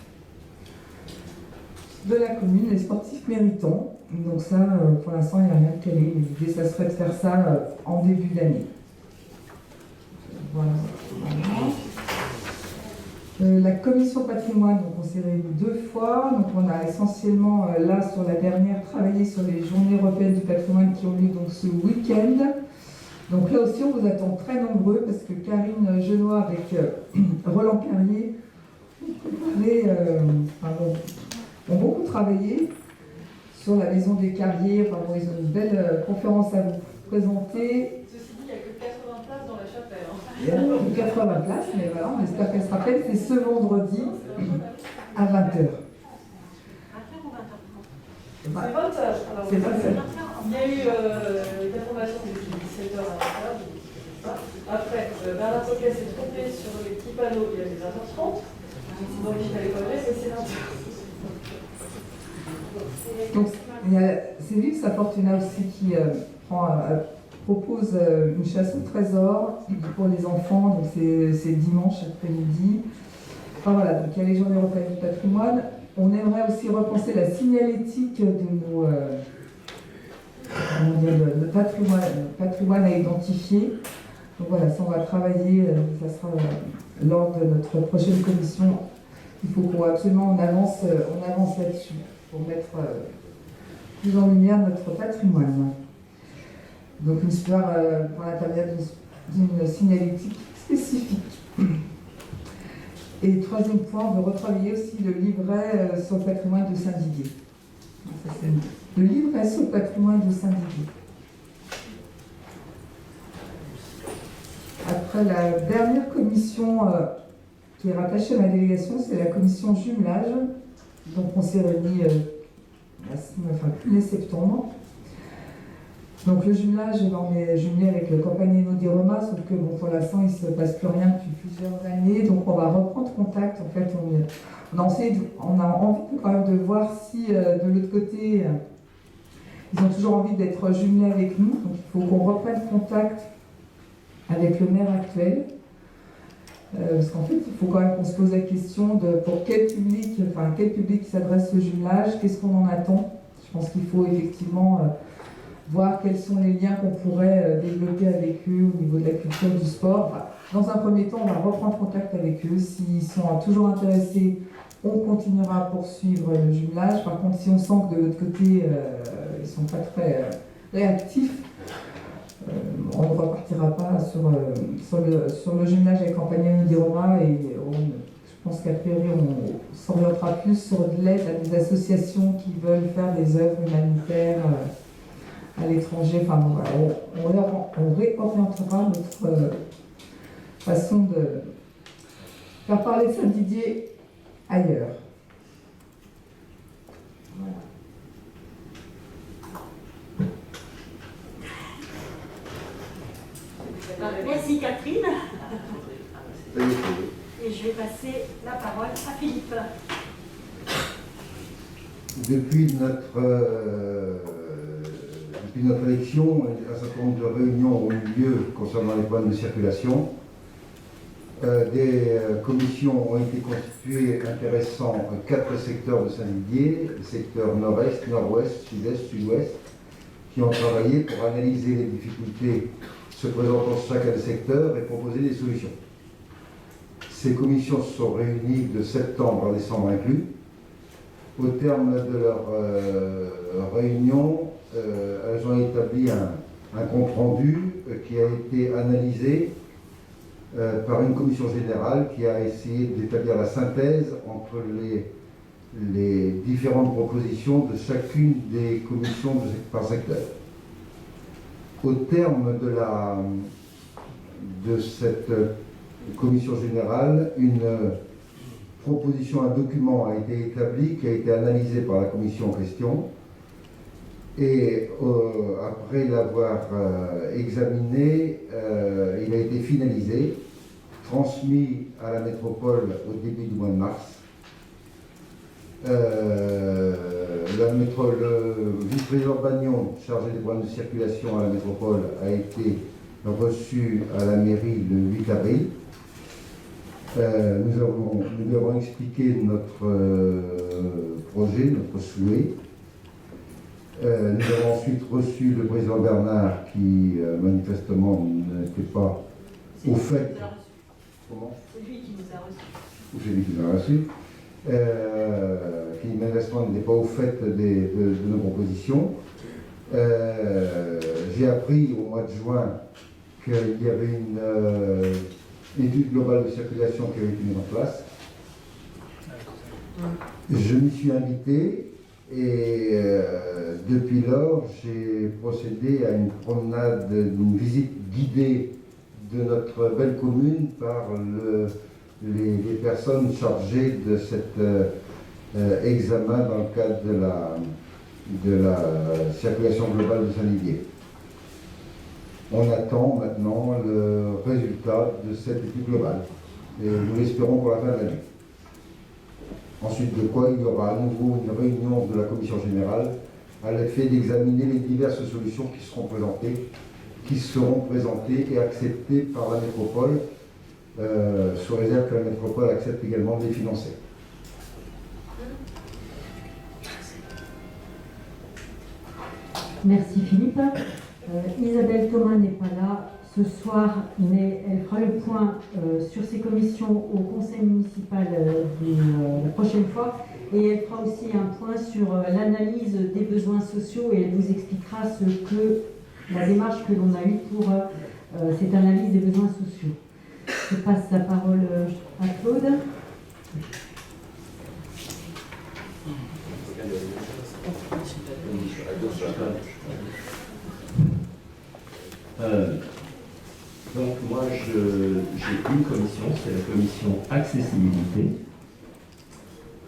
de la commune, les sportifs méritants. Donc ça, pour l'instant, il n'y a rien de calé. L'idée, ça serait de faire ça en début d'année. Voilà. La commission patrimoine, donc on s'est réunis 2 fois. Donc on a essentiellement, là, sur la dernière, travaillé sur les journées européennes du patrimoine qui ont lieu donc ce week-end. Donc là aussi, on vous attend très nombreux parce que Karine Genois avec Roland Carrier ont beaucoup travaillé sur la maison des Carriers. Enfin, bon, ils ont une belle conférence à vous présenter. Ceci dit, il n'y a que 80 places dans la chapelle. Il y a que 80 places, mais voilà, on espère qu'elle sera pleine. C'est ce vendredi à 20h. C'est 20h. C'est 20h. Il y a eu des informations depuis 17h à 20h. Après, Bernard Poquet s'est trompé sur les petits panneaux, il y avait 20h30. Donc il fallait pas vrai, mais c'est 20h. Donc c'est Vive sa Fortuna aussi qui propose une chasse au trésor pour les enfants. Donc c'est dimanche après-midi. Enfin voilà, donc il y a les journées européennes du patrimoine. On aimerait aussi repenser la signalétique de nos patrimoine à identifier. Donc voilà, ça on va travailler, ça sera lors de notre prochaine commission. Il faut qu'on absolument on avance là-dessus pour mettre plus en lumière notre patrimoine. Donc une histoire par l'intermédiaire d'une signalétique spécifique. Et troisième point, on veut retravailler aussi le livret sur le patrimoine de Saint-Didier. Le livret sur le patrimoine de Saint-Didier. Après, la dernière commission qui est rattachée à ma délégation, c'est la commission jumelage. Donc on s'est réunis le 1er septembre. Donc le jumelage, on est jumelé avec le Campagnino di Roma, sauf que bon, pour l'instant il ne se passe plus rien depuis plusieurs années. Donc on va reprendre contact. En fait, on a envie quand même de voir si de l'autre côté, ils ont toujours envie d'être jumelés avec nous. Donc il faut qu'on reprenne contact avec le maire actuel. Parce qu'en fait, il faut quand même qu'on se pose la question de pour quel public s'adresse ce jumelage, qu'est-ce qu'on en attend. Je pense qu'il faut effectivement voir quels sont les liens qu'on pourrait développer avec eux au niveau de la culture du sport. Enfin, dans un premier temps, on va reprendre contact avec eux. S'ils sont toujours intéressés, on continuera à poursuivre le jumelage. Par contre, si on sent que de l'autre côté, ils ne sont pas très réactifs, on ne repartira pas sur le jumelage avec Campagnino di Roma et je pense qu'à priori on s'orientera plus sur de l'aide à des associations qui veulent faire des œuvres humanitaires à l'étranger. Enfin, bon, voilà, on réorientera notre façon de faire parler de Saint-Didier ailleurs. Voilà. Merci Catherine. Et je vais passer la parole à Philippe. Depuis notre élection, un certain nombre de réunions ont eu lieu concernant les problèmes de circulation. Des commissions ont été constituées intéressant 4 secteurs de Saint-Didier, les secteurs nord-est, nord-ouest, sud-est, sud-ouest, qui ont travaillé pour analyser les difficultés se présentant sur chacun des secteurs et proposer des solutions. Ces commissions se sont réunies de septembre à décembre inclus. Au terme de leur réunion, elles ont établi un compte-rendu qui a été analysé par une commission générale qui a essayé d'établir la synthèse entre les différentes propositions de chacune des commissions par secteur. Au terme de cette commission générale, une proposition, un document a été établi, qui a été analysé par la commission en question. Et après l'avoir examiné, il a été finalisé, transmis à la métropole au début du mois de mars. Le vice-président Bagnon, chargé des problèmes de circulation à la métropole, a été reçu à la mairie le 8 avril. Nous lui avons expliqué notre projet, notre souhait. Nous avons ensuite reçu le président Bernard qui manifestement n'était pas au fait. Comment ? C'est lui qui nous a reçus. C'est lui qui nous a reçus. Qui manifestement n'était pas au fait de nos propositions. J'ai appris au mois de juin qu'il y avait une étude globale de circulation qui avait été mise en place. Je m'y suis invité et depuis lors, j'ai procédé à une promenade, une visite guidée de notre belle commune par les personnes chargées de cet examen dans le cadre de la circulation globale de Saint-Didier. On attend maintenant le résultat de cette étude globale et nous l'espérons pour la fin de l'année. Ensuite de quoi il y aura à nouveau une réunion de la commission générale à l'effet d'examiner les diverses solutions qui seront présentées et acceptées par la métropole, sous réserve que la métropole accepte également de les financer. Merci Philippe. Isabelle Thomas n'est pas là ce soir, mais elle fera le point sur ses commissions au conseil municipal la prochaine fois. Et elle fera aussi un point sur l'analyse des besoins sociaux et elle vous expliquera la démarche que l'on a eue pour cette analyse des besoins sociaux. Je passe la parole à Claude. Donc moi j'ai une commission, c'est la commission accessibilité.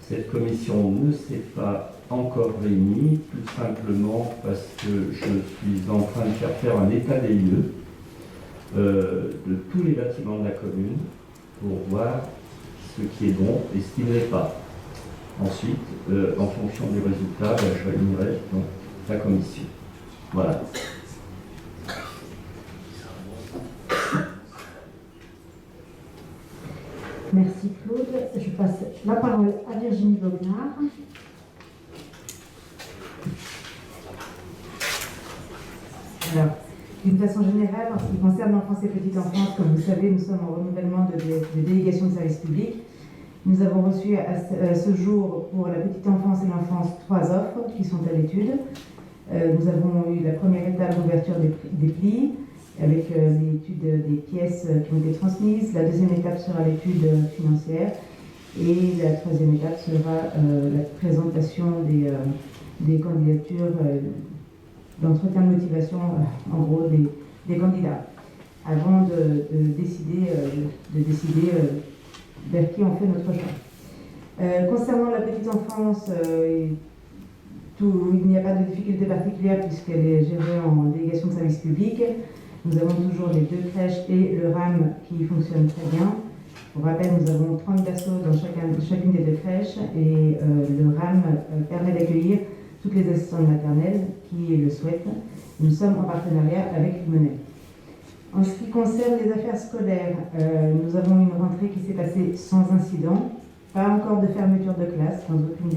Cette commission ne s'est pas encore réunie, tout simplement parce que je suis en train de faire un état des lieux de tous les bâtiments de la commune pour voir ce qui est bon et ce qui ne l'est pas. Ensuite, en fonction des résultats, je réunirai donc la commission. Voilà. Merci Claude. Je passe la parole à Virginie Bognard. Alors, d'une façon générale, en ce qui concerne l'enfance et petite enfance, comme vous savez, nous sommes en renouvellement de délégation de service public. Nous avons reçu à ce jour pour la petite enfance et l'enfance 3 offres qui sont à l'étude. Nous avons eu la première étape d'ouverture des plis, avec l'étude des pièces qui ont été transmises. La deuxième étape sera l'étude financière. Et la troisième étape sera la présentation des candidatures d'entretien de motivation, en gros, des candidats, avant de décider vers qui on fait notre choix. Concernant la petite enfance, il n'y a pas de difficulté particulière puisqu'elle est gérée en délégation de service public. Nous avons toujours les 2 crèches et le RAM qui fonctionnent très bien. Pour rappel, nous avons 30 berceaux dans chacune des 2 crèches et le RAM permet d'accueillir toutes les assistantes maternelles qui le souhaitent. Nous sommes en partenariat avec Limonel. En ce qui concerne les affaires scolaires, nous avons une rentrée qui s'est passée sans incident, pas encore de fermeture de classe dans aucune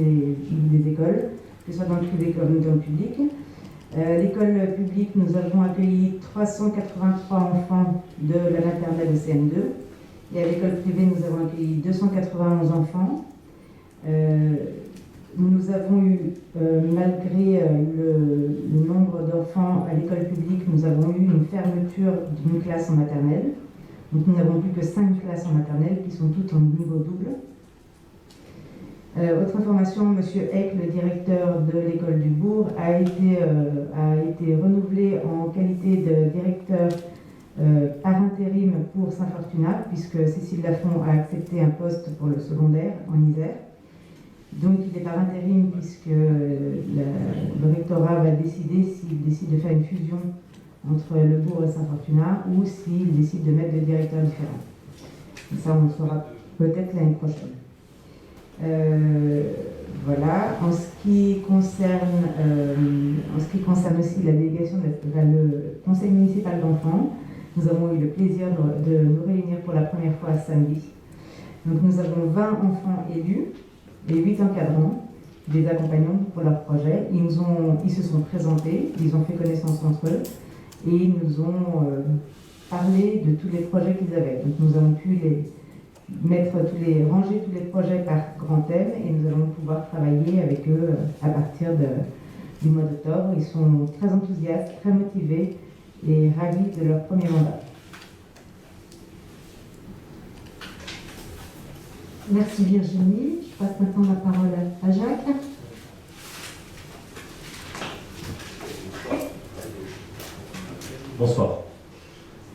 des écoles, que ce soit dans le privé comme dans le public. L'école publique, nous avons accueilli 383 enfants de la maternelle au CM2. Et à l'école privée, nous avons accueilli 291 enfants. Nous avons eu, malgré le nombre d'enfants à l'école publique, nous avons eu une fermeture d'une classe en maternelle. Donc nous n'avons plus que 5 classes en maternelle qui sont toutes en niveau double. Autre information, M. Eck, le directeur de l'école du Bourg, a été renouvelé en qualité de directeur par intérim pour Saint-Fortunat, puisque Cécile Lafont a accepté un poste pour le secondaire en Isère. Donc il est par intérim puisque le rectorat va décider s'il décide de faire une fusion entre le Bourg et Saint-Fortunat ou s'il décide de mettre des directeurs différents. Et ça, on le saura peut-être l'année prochaine. Voilà. En ce qui concerne aussi la délégation, le conseil municipal d'enfants, nous avons eu le plaisir de nous réunir pour la première fois samedi. Donc nous avons 20 enfants élus et 8 encadrants, des accompagnants pour leur projet. Ils se sont présentés, ils ont fait connaissance entre eux et ils nous ont parlé de tous les projets qu'ils avaient. Donc nous avons pu ranger tous les projets par grand thème et nous allons pouvoir travailler avec eux à partir du mois d'octobre. Ils sont très enthousiastes, très motivés et ravis de leur premier mandat. Merci Virginie. Je passe maintenant la parole à Jacques. Bonsoir.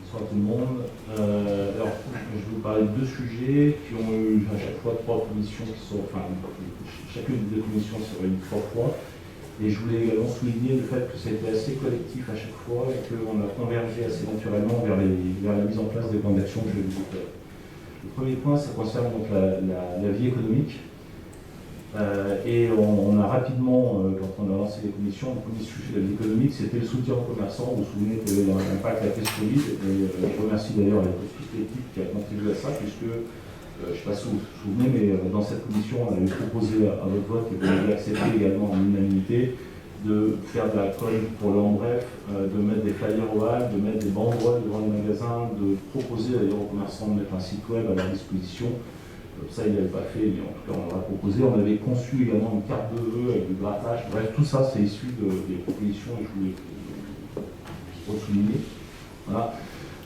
Bonsoir à tout le monde. Alors, je vais vous parler de 2 sujets qui ont eu à chaque fois 3 commissions qui sont, enfin, chacune des 2 commissions se réunit 3 fois. Et je voulais également souligner le fait que ça a été assez collectif à chaque fois et qu'on a convergé assez naturellement vers la mise en place des plans d'action que je vais vous dire. Le premier point, ça concerne donc la vie économique. Et on a rapidement, quand on a lancé les commissions, le premier sujet de la vie économique, c'était le soutien aux commerçants. Vous vous souvenez qu'il y avait un impact à la crise Covid. Et je remercie d'ailleurs l'équipe qui a contribué à ça, puisque, je ne sais pas si vous vous souvenez, mais dans cette commission, on avait proposé à votre vote, et vous avez accepté également en unanimité, de faire de la colle pour le en bref, de mettre des flyers au hall, de mettre des banderoles devant les magasins, de proposer d'ailleurs aux commerçants de mettre un site web à leur disposition. Ça, il n'avait pas fait, mais en tout cas, on l'a proposé. On avait conçu également une carte de vœux avec du grattage. Bref, tout ça, c'est issu des propositions et je voulais le souligner. Voilà.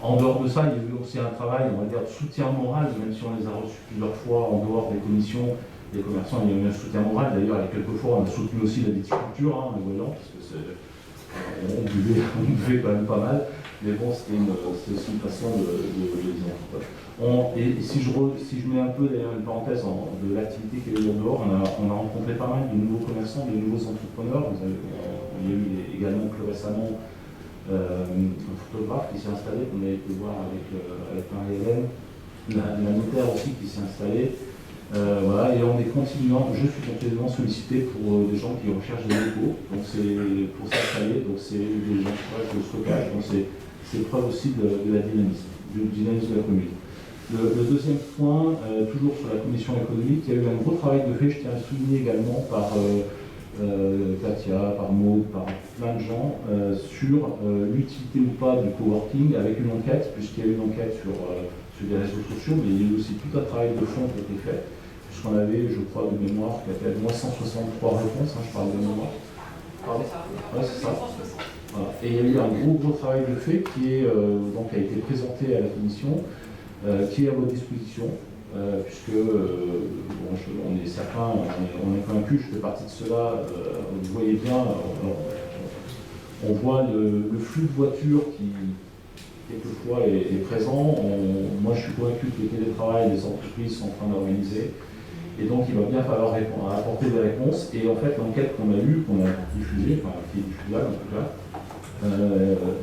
En dehors de ça, il y a eu aussi un travail, on va dire, de soutien moral, même si on les a reçus plusieurs fois en dehors des commissions, des commerçants, il y a eu un soutien moral. D'ailleurs, il y a quelques fois, on a soutenu aussi la viticulture, hein, en voyant, parce que on buvait quand même pas mal. Mais bon, c'était aussi une façon de dire. Et si je mets un peu d'ailleurs une parenthèse de l'activité qu'il y a eu en dehors, on a rencontré pas mal de nouveaux commerçants, de nouveaux entrepreneurs. Il y a eu également plus récemment un photographe qui s'est installé, qu'on a été voir avec Marie-Hélène, la notaire aussi qui s'est installée. Voilà, et on est continuellement, je suis continuellement sollicité pour des gens qui recherchent des locaux, donc c'est pour s'installer, donc c'est des encourages de stockage, donc c'est preuve aussi de la dynamisme, du dynamisme de la commune. Le deuxième point, toujours sur la commission économique, il y a eu un gros travail de fait, je tiens à le souligner également par Katia, par Maud, par plein de gens, sur l'utilité ou pas du coworking avec une enquête, puisqu'il y a eu une enquête sur les réseaux sociaux, mais il y a eu aussi tout un travail de fond qui a été fait, puisqu'on avait, je crois, de mémoire, qui a fait au moins 163 réponses, hein, je parle de mémoire. Pardon ? Ouais, c'est ça. Voilà. Et il y a eu un gros travail de fait qui donc a été présenté à la commission, qui est à votre disposition, puisque on est certains, on est convaincus, je fais partie de cela, vous voyez bien, on voit le flux de voitures qui quelquefois est présent. Moi je suis convaincu que le télétravail, les entreprises sont en train d'organiser, et donc il va bien falloir apporter des réponses. Et en fait l'enquête qu'on a eue, qu'on a diffusée, enfin qui est diffusable en tout cas,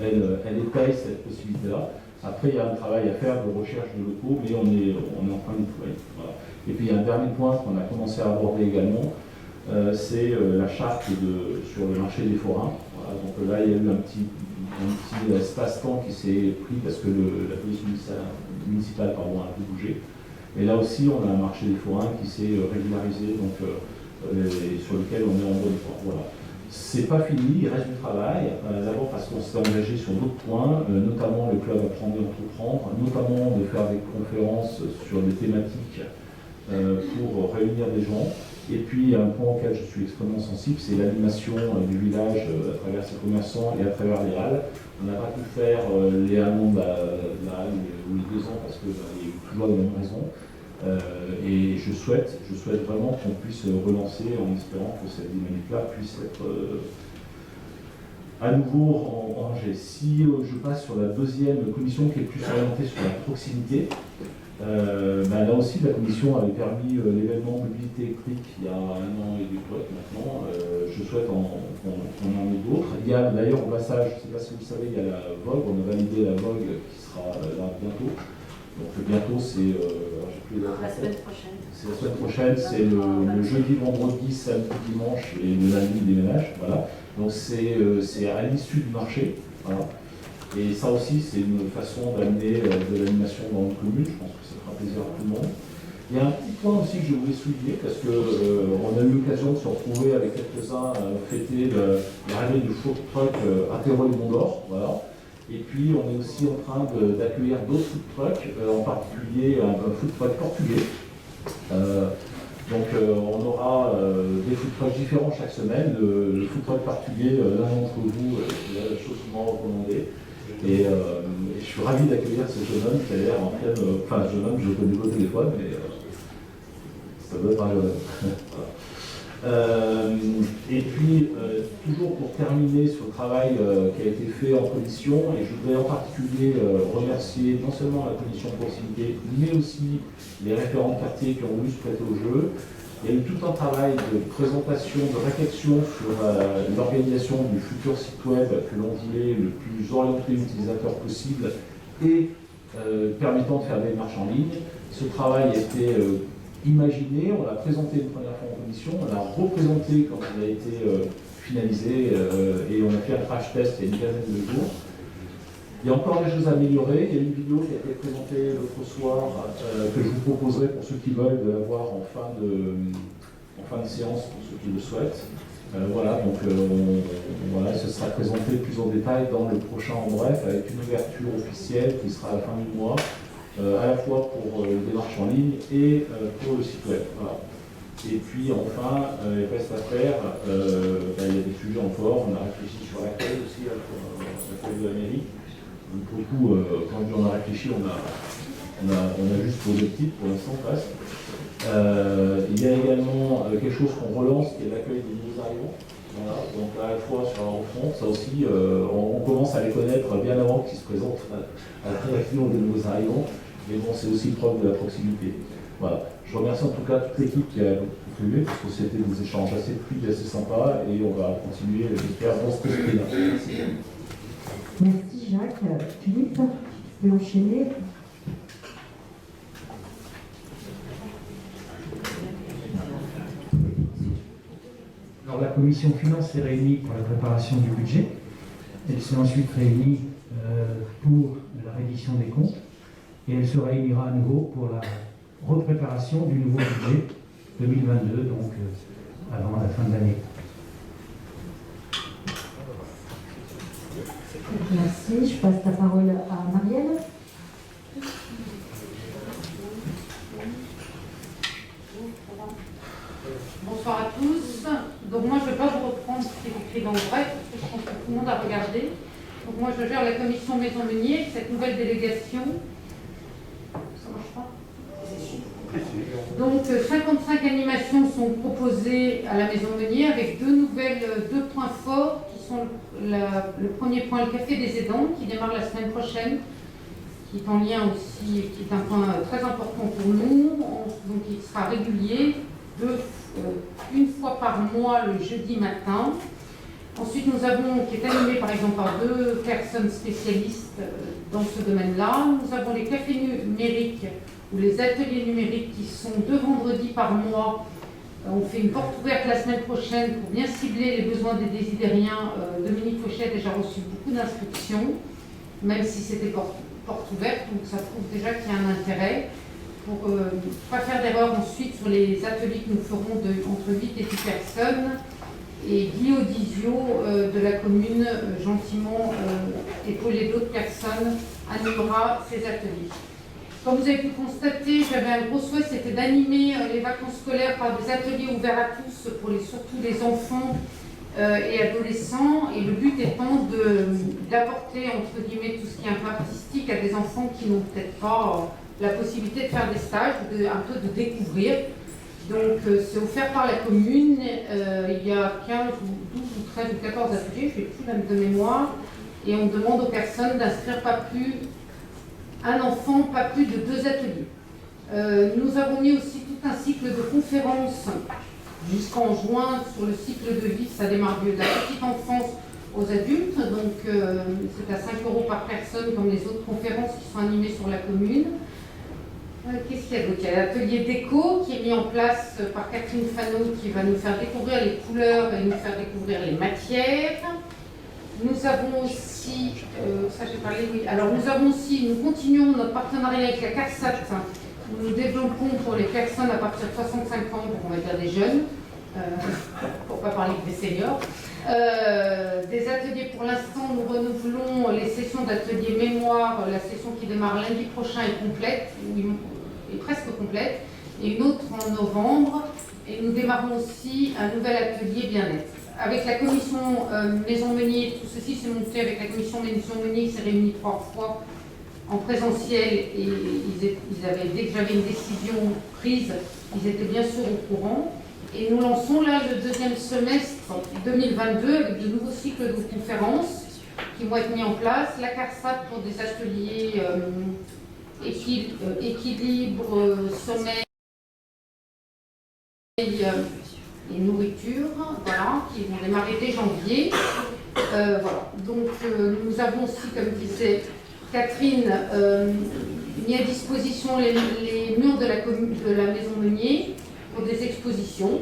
elle étaye cette possibilité-là. Après, il y a un travail à faire de recherche de locaux, mais on est en train de déployer. Voilà. Et puis, il y a un dernier point qu'on a commencé à aborder également, c'est la charte sur le marché des forains. Voilà. Donc là, il y a eu un petit espace-temps qui s'est pris parce que la police municipale a un peu bougé. Et là aussi, on a un marché des forains qui s'est régularisé, donc, sur lequel on est en bonne voie. Voilà. C'est pas fini, il reste du travail, d'abord parce qu'on s'est engagé sur d'autres points, notamment le club Apprendre et Entreprendre, notamment de faire des conférences sur des thématiques pour réunir des gens. Et puis un point auquel je suis extrêmement sensible, c'est l'animation du village à travers ses commerçants et à travers les halles. On n'a pas pu faire les halles de la halle ou les 2 ans parce qu'il y a eu toujours les mêmes raisons. Et je souhaite vraiment qu'on puisse relancer en espérant que cette dynamique-là puisse être à nouveau enragée. Si je passe sur la deuxième commission qui est plus orientée sur la proximité, là aussi la commission avait permis l'événement mobilité électrique il y a 1 an et 2 mois maintenant. Je souhaite qu'on en ait d'autres. Il y a d'ailleurs au passage, je ne sais pas si vous le savez, il y a la Vogue, on a validé la Vogue qui sera là bientôt. Donc bientôt, c'est la semaine prochaine. C'est la semaine prochaine, c'est le jeudi, vendredi, samedi, dimanche et le lundi des ménages. Voilà. Donc c'est à l'issue du marché. Voilà. Et ça aussi, c'est une façon d'amener de l'animation dans notre commune. Je pense que ça fera plaisir à tout le monde. Il y a un petit point aussi que je voulais souligner, parce qu'on a eu l'occasion de se retrouver avec quelques-uns fêter l'arrivée du food truck Apéro du Mont d'Or. Voilà. Et puis on est aussi en train d'accueillir d'autres food trucks, en particulier un food truck portugais. Donc on aura des food trucks différents chaque semaine. Le food truck portugais, l'un d'entre vous, c'est la chose souvent recommandée. Et je suis ravi d'accueillir ce jeune homme qui a l'air en pleine... Enfin, jeune homme, je le connais pas au téléphone, mais ça doit être un jeune homme. Voilà. Et puis, toujours pour terminer sur le travail qui a été fait en commission, et je voudrais en particulier remercier non seulement la commission de proximité, mais aussi les référents de quartier qui ont voulu se prêter au jeu. Il y a eu tout un travail de présentation, de réflexion sur l'organisation du futur site web que l'on voulait le plus orienté utilisateur possible et permettant de faire des démarches en ligne. Ce travail a été imaginé, on l'a présenté une première fois en commission, on l'a représenté quand il a été finalisé et on a fait un crash test il y a une quinzaine de jours. Il y a encore des choses à améliorer. Il y a une vidéo qui a été présentée l'autre soir que je vous proposerai pour ceux qui veulent de la voir en fin de séance pour ceux qui le souhaitent. Voilà, donc voilà, ce sera présenté plus en détail dans le prochain En Bref avec une ouverture officielle qui sera à la fin du mois. À la fois pour les démarches en ligne et pour le site web. Voilà. Et puis enfin, il reste à faire, il y a des sujets encore, on a réfléchi sur l'accueil aussi, l'accueil de la mairie. Pour le coup, quand on a réfléchi, on a juste posé le titre pour l'instant presque. Il y a également quelque chose qu'on relance qui est l'accueil des nouveaux arrivants. Voilà, donc à la fois sur l'enfant, ça aussi, on commence à les connaître bien avant qu'ils se présentent à la réaction des nouveaux arrivants, mais bon, c'est aussi preuve de la proximité. Voilà. Je remercie en tout cas toute l'équipe qui a contribué, parce que c'était des échanges assez fluides, assez sympas, et on va continuer, j'espère, dans ce esprit-là. Merci. Merci Jacques. Philippe, tu peux enchaîner. Alors la commission finance s'est réunie pour la préparation du budget. Elle s'est ensuite réunie pour la reddition des comptes. Et elle se réunira à nouveau pour la repréparation du nouveau budget 2022, donc avant la fin de l'année. Merci. Je passe la parole à Marielle. Bonsoir à tous. Donc moi je ne vais pas vous reprendre ce qui est écrit dans le bref, parce que je pense que tout le monde a regardé. Donc moi je gère la commission Maison Meunier, cette nouvelle délégation. Ça marche pas ? Donc 55 animations sont proposées à la Maison Meunier avec deux points forts qui sont le premier point, le café des aidants qui démarre la semaine prochaine, qui est en lien aussi, qui est un point très important pour nous, donc il sera régulier, une fois par mois le jeudi matin. Ensuite, nous avons, qui est animé par exemple par deux personnes spécialistes dans ce domaine-là, nous avons les cafés numériques ou les ateliers numériques qui sont 2 vendredis par mois. On fait une porte ouverte la semaine prochaine pour bien cibler les besoins des désidériens. Dominique Fauchet a déjà reçu beaucoup d'inscriptions, même si c'était porte ouverte, donc ça prouve déjà qu'il y a un intérêt. Pour ne pas faire d'erreur ensuite sur les ateliers que nous ferons entre 8 et 10 personnes. Et Guy Audizio de la commune, gentiment épaulé d'autres personnes, animera ces ateliers. Comme vous avez pu constater, j'avais un gros souhait, c'était d'animer les vacances scolaires par des ateliers ouverts à tous, pour surtout les enfants et adolescents, et le but étant d'apporter entre guillemets tout ce qui est un peu artistique à des enfants qui n'ont peut-être pas la possibilité de faire des stages, un peu de découvrir. Donc c'est offert par la commune, il y a 15 ou 12 ou 13 ou 14 ateliers, je ne sais plus de mémoire, et on demande aux personnes d'inscrire un enfant, pas plus de 2 ateliers. Nous avons mis aussi tout un cycle de conférences jusqu'en juin sur le cycle de vie, ça démarre de la petite enfance aux adultes, donc c'est à 5 € par personne comme les autres conférences qui sont animées sur la commune. Qu'est-ce qu'il y a d'autre ? Il y a l'atelier déco qui est mis en place par Catherine Fano qui va nous faire découvrir les couleurs et nous faire découvrir les matières. Nous avons aussi, ça j'ai parlé, oui. Alors nous continuons notre partenariat avec la CARSAT où nous développons pour les personnes à partir de 65 ans, donc on va dire des jeunes, pour ne pas parler que des seniors. Des ateliers pour l'instant, nous renouvelons les sessions d'atelier mémoire. La session qui démarre lundi prochain est complète, est presque complète, et une autre en novembre. Et nous démarrons aussi un nouvel atelier bien-être. Avec la commission Maison Meunier, tout ceci s'est monté avec la commission Maison Meunier qui s'est réunie 3 fois en présentiel, et dès que j'avais une décision prise, ils étaient bien sûr au courant. Et nous lançons là le 2e semestre 2022 avec de nouveaux cycles de conférences qui vont être mis en place. La CARSAT pour des ateliers équilibre, sommeil et nourriture, voilà, qui vont démarrer dès janvier. Voilà. Donc nous avons aussi, comme disait Catherine, mis à disposition les murs de la Maison Meunier pour des expositions.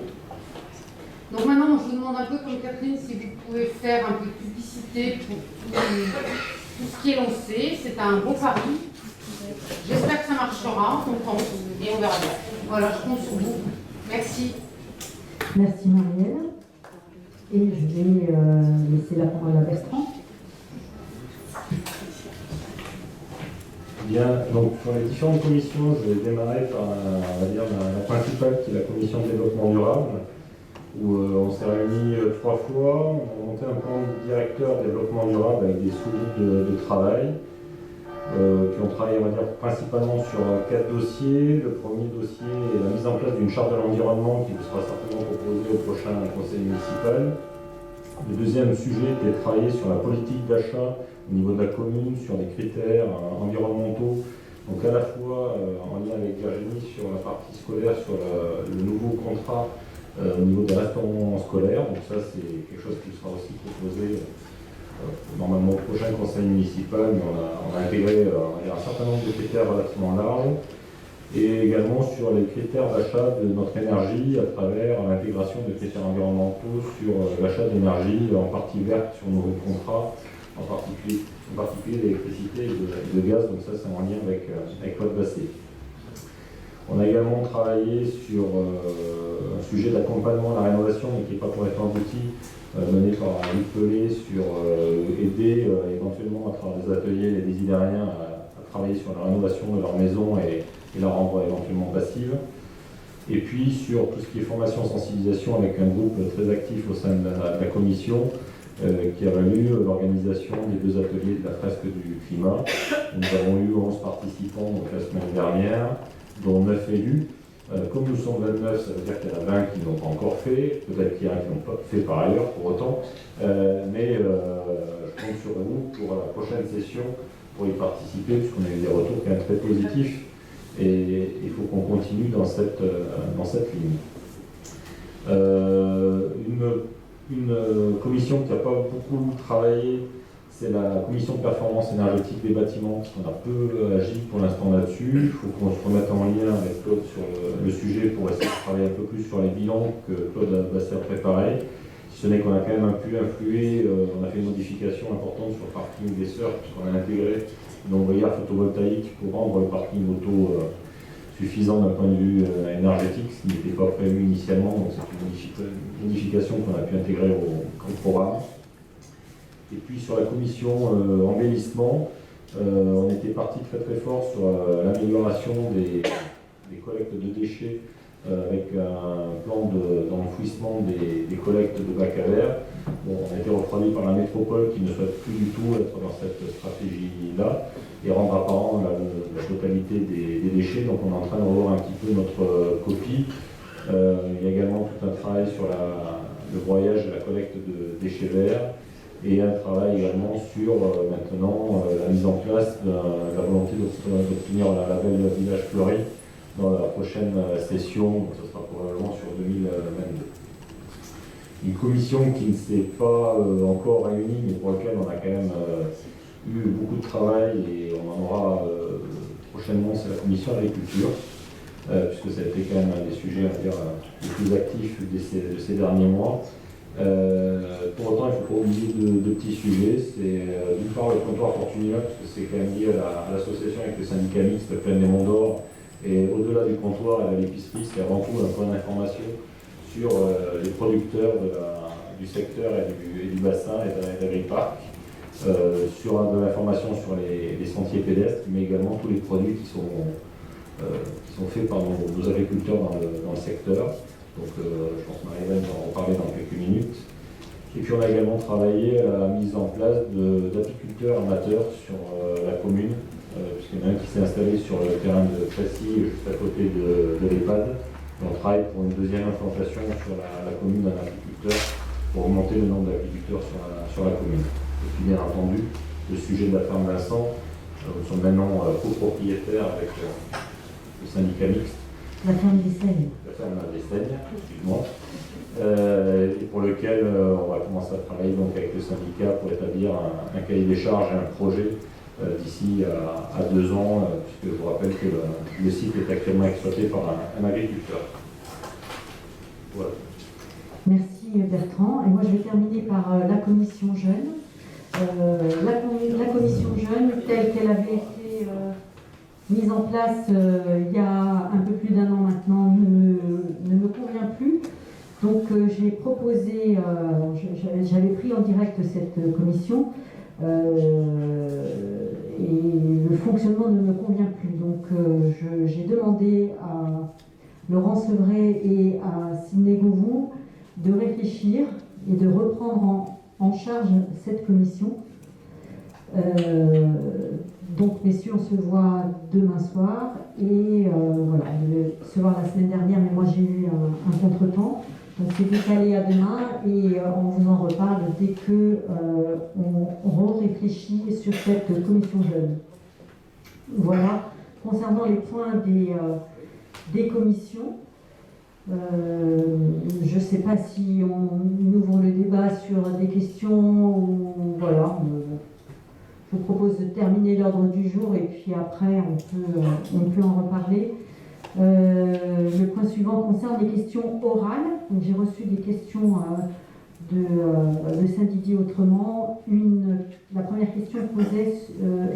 Donc maintenant, je vous demande un peu comme Catherine si vous pouvez faire un peu de publicité pour tout ce qui est lancé. C'est un beau pari. J'espère que ça marchera, on pense, et on verra bien. Voilà, je compte sur vous. Merci. Merci Marielle. Et je vais laisser la parole à Bertrand. Bien, donc pour les différentes commissions, je vais démarrer par on va dire, la principale qui est la commission de développement durable, où on s'est réunis 3 fois, on a monté un plan directeur développement durable avec des suivis de travail. qui ont travaillé, on va dire, principalement sur 4 dossiers. Le premier dossier est la mise en place d'une charte de l'environnement qui vous sera certainement proposée au prochain conseil municipal. Le deuxième sujet était de travailler sur la politique d'achat au niveau de la commune, sur des critères environnementaux. Donc à la fois en lien avec Virginie sur la partie scolaire, sur le nouveau contrat au niveau des restaurants scolaires. Donc ça c'est quelque chose qui sera aussi proposé normalement au prochain conseil municipal, mais on a intégré un certain nombre de critères relativement larges, et également sur les critères d'achat de notre énergie à travers l'intégration de critères environnementaux sur l'achat d'énergie en partie verte sur nos contrats, en particulier l'électricité et le gaz, donc ça c'est en lien avec Claude Basset. On a également travaillé sur un sujet d'accompagnement à la rénovation, mais qui n'est pas pour être abouti, mené par Luc Pelé sur aider éventuellement à travers des ateliers les désidériens à travailler sur la rénovation de leur maison et la rendre éventuellement passive. Et puis sur tout ce qui est formation sensibilisation avec un groupe très actif au sein de la commission qui a valu l'organisation des 2 ateliers de la fresque du climat. Nous avons eu 11 participants donc, la semaine dernière, dont 9 élus. Comme nous sommes 29, ça veut dire qu'il y en a 20 qui n'ont pas encore fait, peut-être qu'il y en a qui n'ont pas fait par ailleurs pour autant, mais je compte sur vous pour la prochaine session pour y participer, puisqu'on a eu des retours quand même très positifs, et il faut qu'on continue dans cette ligne. Une commission qui n'a pas beaucoup travaillé, c'est la commission de performance énergétique des bâtiments, on a peu agi pour l'instant là-dessus. Il faut qu'on se remette en lien avec Claude sur le sujet pour essayer de travailler un peu plus sur les bilans que Claude Basset a préparé. Si ce n'est qu'on a quand même pu influer, on a fait une modification importante sur le parking des Sœurs, puisqu'on a intégré une ombrière photovoltaïque pour rendre le parking auto suffisant d'un point de vue énergétique, ce qui n'était pas prévu initialement, donc c'est une modification qu'on a pu intégrer au programme. Et puis sur la commission embellissement, on était parti très fort sur l'amélioration des collectes de déchets avec un plan d'enfouissement des collectes de bacs à verre. Bon, on a été refroidi par la métropole qui ne souhaite plus du tout être dans cette stratégie-là et rendre apparent la totalité des déchets. Donc on est en train de revoir un petit peu notre copie. Il y a également tout un travail sur le broyage et la collecte de déchets verts. Et un travail également sur maintenant la mise en place de la volonté d'obtenir la label Village Fleuri dans la prochaine session, donc ce sera probablement sur 2022. Une commission qui ne s'est pas encore réunie, mais pour laquelle on a quand même eu beaucoup de travail et on en aura prochainement, c'est la commission agriculture, puisque ça a été quand même un des sujets on va dire, les plus actifs de ces derniers mois. Pour autant, il ne faut pas oublier de petits sujets. C'est d'une part le comptoir Fortunilla, parce que c'est quand même lié à l'association avec le syndicat mixte Plaine des Monts d'Or. Et au-delà du comptoir et de l'épicerie, c'est avant tout un point d'information sur les producteurs du secteur et du bassin et d'agriparc, sur de l'information sur les sentiers pédestres, mais également tous les produits qui sont faits par nos agriculteurs dans le secteur. Donc je pense que Marie-Hélène va en reparler dans quelques minutes. Et puis on a également travaillé à la mise en place d'apiculteurs amateurs sur la commune, puisqu'il y en a un qui s'est installé sur le terrain de Crécy, juste à côté de l'EHPAD. Et on travaille pour une deuxième implantation sur la commune d'un apiculteur pour augmenter le nombre d'apiculteurs sur la commune. Et puis bien entendu, le sujet de la ferme Vincent, nous sommes maintenant copropriétaires avec le syndicat mixte. La ferme des Seignes. La ferme des Seignes, excuse-moi. Et pour lequel on va commencer à travailler donc, avec le syndicat pour établir un cahier des charges et un projet d'ici à 2 ans, puisque je vous rappelle que le site est actuellement exploité par un agriculteur. Voilà. Merci Bertrand. Et moi je vais terminer par la commission jeune. La commission jeune, telle qu'elle avait été mise en place il y a un peu plus d'1 an maintenant, ne me convient plus. Donc j'ai proposé, j'avais pris en direct cette commission et le fonctionnement ne me convient plus. Donc j'ai demandé à Laurent Sevray et à Sidney Govou de réfléchir et de reprendre en charge cette commission. Donc, messieurs, on se voit demain soir. Et voilà, on devait se voir la semaine dernière, mais moi j'ai eu un contretemps. Donc, c'est décalé à demain et on vous en reparle dès que on réfléchit sur cette commission jeune. Voilà. Concernant les points des commissions, je ne sais pas si on ouvre le débat sur des questions ou voilà. Je vous propose de terminer l'ordre du jour et puis après on peut en reparler. Le point suivant concerne les questions orales. Donc, j'ai reçu des questions de Saint-Didier autrement. La première question posée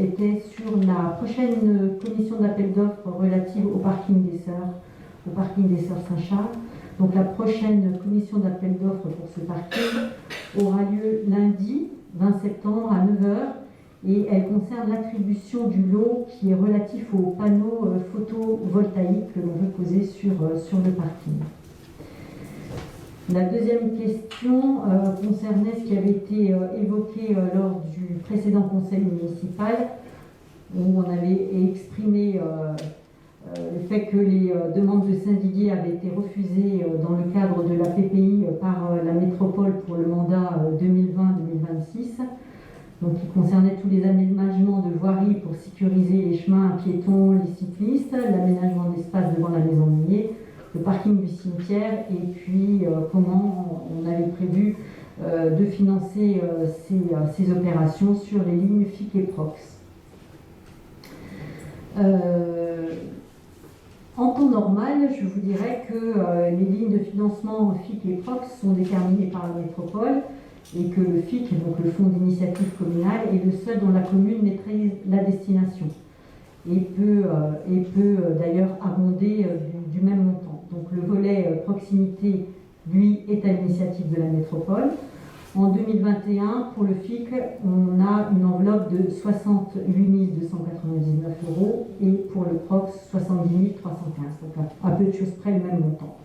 était sur la prochaine commission d'appel d'offres relative au parking des Sœurs Saint-Charles. Donc la prochaine commission d'appel d'offres pour ce parking aura lieu lundi 20 septembre à 9h et elle concerne l'attribution du lot qui est relatif aux panneaux photovoltaïques que l'on veut poser sur le parking. La deuxième question concernait ce qui avait été évoqué lors du précédent conseil municipal, où on avait exprimé le fait que les demandes de Saint-Didier avaient été refusées dans le cadre de la PPI par la métropole pour le mandat 2020-2026. Donc, qui concernait tous les aménagements de voiries pour sécuriser les chemins piétons, les cyclistes, l'aménagement d'espace devant la maison minier, le parking du cimetière et puis comment on avait prévu de financer ces opérations sur les lignes FIC et Prox. En temps normal, je vous dirais que les lignes de financement FIC et Prox sont déterminées par la métropole et que le FIC, donc le Fonds d'initiative communale, est le seul dont la commune maîtrise la destination et peut d'ailleurs abonder du même montant. Donc le volet proximité, lui, est à l'initiative de la métropole. En 2021, pour le FIC, on a une enveloppe de 68 299 € et pour le PROX, 70 315. Donc à peu de choses près le même montant.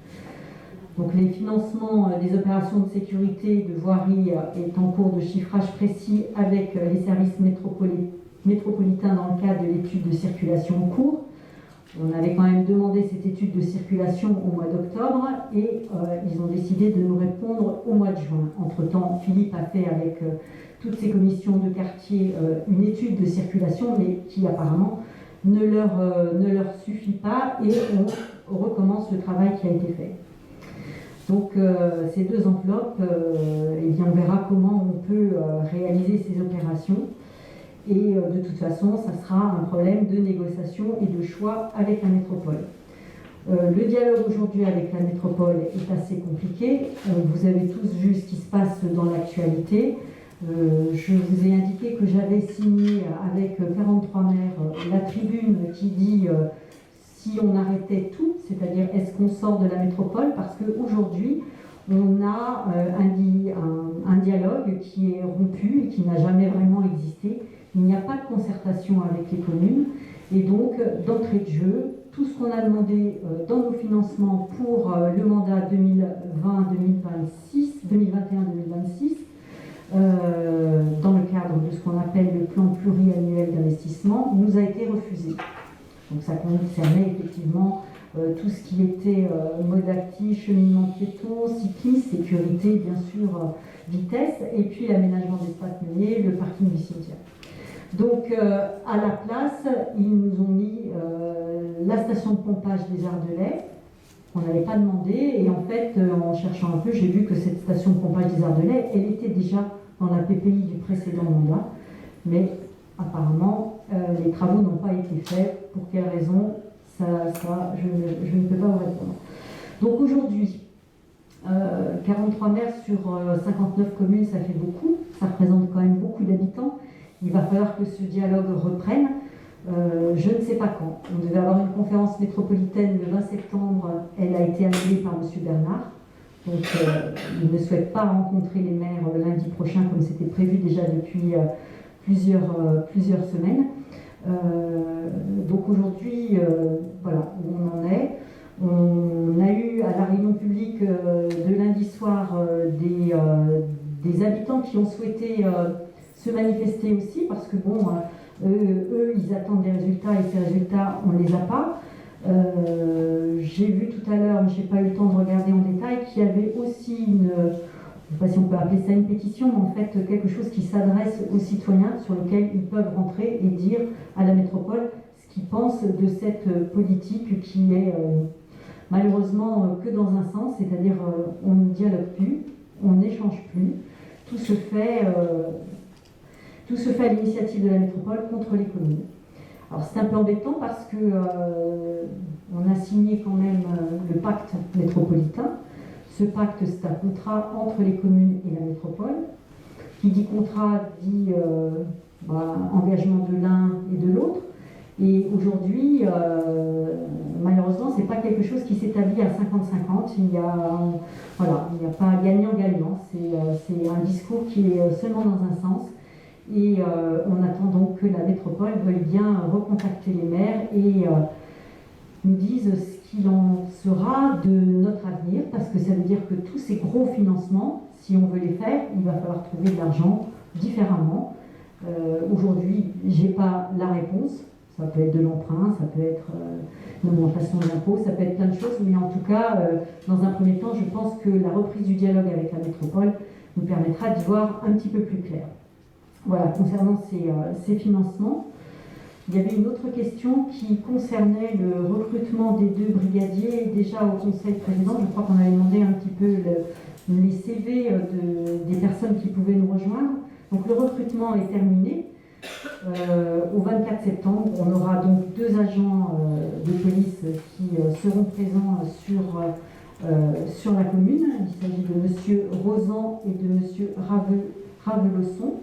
Donc les financements des opérations de sécurité de voirie est en cours de chiffrage précis avec les services métropolitains dans le cadre de l'étude de circulation en cours. On avait quand même demandé cette étude de circulation au mois d'octobre et ils ont décidé de nous répondre au mois de juin. Entre-temps, Philippe a fait avec toutes ces commissions de quartier une étude de circulation, mais qui apparemment ne leur suffit pas et on recommence le travail qui a été fait. Donc ces deux enveloppes, eh bien, on verra comment on peut réaliser ces opérations. Et de toute façon, ça sera un problème de négociation et de choix avec la métropole. Le dialogue aujourd'hui avec la métropole est assez compliqué. Vous avez tous vu ce qui se passe dans l'actualité. Je vous ai indiqué que j'avais signé avec 43 maires la tribune qui dit si on arrêtait tout, c'est-à-dire est-ce qu'on sort de la métropole, parce qu'aujourd'hui, on a un dialogue qui est rompu et qui n'a jamais vraiment existé. Il n'y a pas de concertation avec les communes et donc d'entrée de jeu, tout ce qu'on a demandé dans nos financements pour le mandat 2021-2026, dans le cadre de ce qu'on appelle le plan pluriannuel d'investissement, nous a été refusé. Donc ça concernait effectivement tout ce qui était mode actif, cheminement piéton, cyclisme, sécurité, bien sûr, vitesse, et puis l'aménagement d'espace minier, le parking du cimetière. Donc, à la place, ils nous ont mis la station de pompage des Ardelais, qu'on n'avait pas demandé, et en fait, en cherchant un peu, j'ai vu que cette station de pompage des Ardelais, elle était déjà dans la PPI du précédent mandat, mais apparemment, les travaux n'ont pas été faits. Pour quelle raison, je ne peux pas vous répondre. Donc aujourd'hui, 43 maires sur 59 communes, ça fait beaucoup, ça représente quand même beaucoup d'habitants. Il va falloir que ce dialogue reprenne. Je ne sais pas quand. On devait avoir une conférence métropolitaine le 20 septembre. Elle a été annulée par M. Bernard. Donc, il ne souhaite pas rencontrer les maires lundi prochain, comme c'était prévu déjà depuis plusieurs semaines. Donc aujourd'hui, voilà où on en est. On a eu à la réunion publique de lundi soir des habitants qui ont souhaité se manifester aussi, parce que bon, Eux, ils attendent des résultats et ces résultats, on ne les a pas. J'ai vu tout à l'heure, mais je n'ai pas eu le temps de regarder en détail, qu'il y avait aussi une, je ne sais pas si on peut appeler ça une pétition, mais en fait quelque chose qui s'adresse aux citoyens sur lequel ils peuvent rentrer et dire à la métropole ce qu'ils pensent de cette politique qui est malheureusement que dans un sens, c'est-à-dire on ne dialogue plus, on n'échange plus, tout se fait à l'initiative de la métropole contre les communes. Alors c'est un peu embêtant parce que on a signé quand même le pacte métropolitain. Ce pacte, c'est un contrat entre les communes et la métropole. Qui dit contrat dit engagement de l'un et de l'autre. Et aujourd'hui, malheureusement, ce n'est pas quelque chose qui s'établit à 50-50. Il n'y a pas gagnant-gagnant. C'est un discours qui est seulement dans un sens. Et on attend donc que la métropole veuille bien recontacter les maires et nous dise ce qu'il en sera de notre avenir, parce que ça veut dire que tous ces gros financements, si on veut les faire, il va falloir trouver de l'argent différemment. Aujourd'hui, je n'ai pas la réponse. Ça peut être de l'emprunt, ça peut être une augmentation de l'impôt, ça peut être plein de choses, mais en tout cas, dans un premier temps, je pense que la reprise du dialogue avec la métropole nous permettra d'y voir un petit peu plus clair. Voilà, concernant ces financements, il y avait une autre question qui concernait le recrutement des 2 brigadiers. Déjà au conseil précédent, je crois qu'on avait demandé un petit peu les CV des personnes qui pouvaient nous rejoindre. Donc le recrutement est terminé. Au 24 septembre, on aura donc 2 agents de police qui seront présents sur la commune. Il s'agit de M. Rosan et de M. Ravelosson.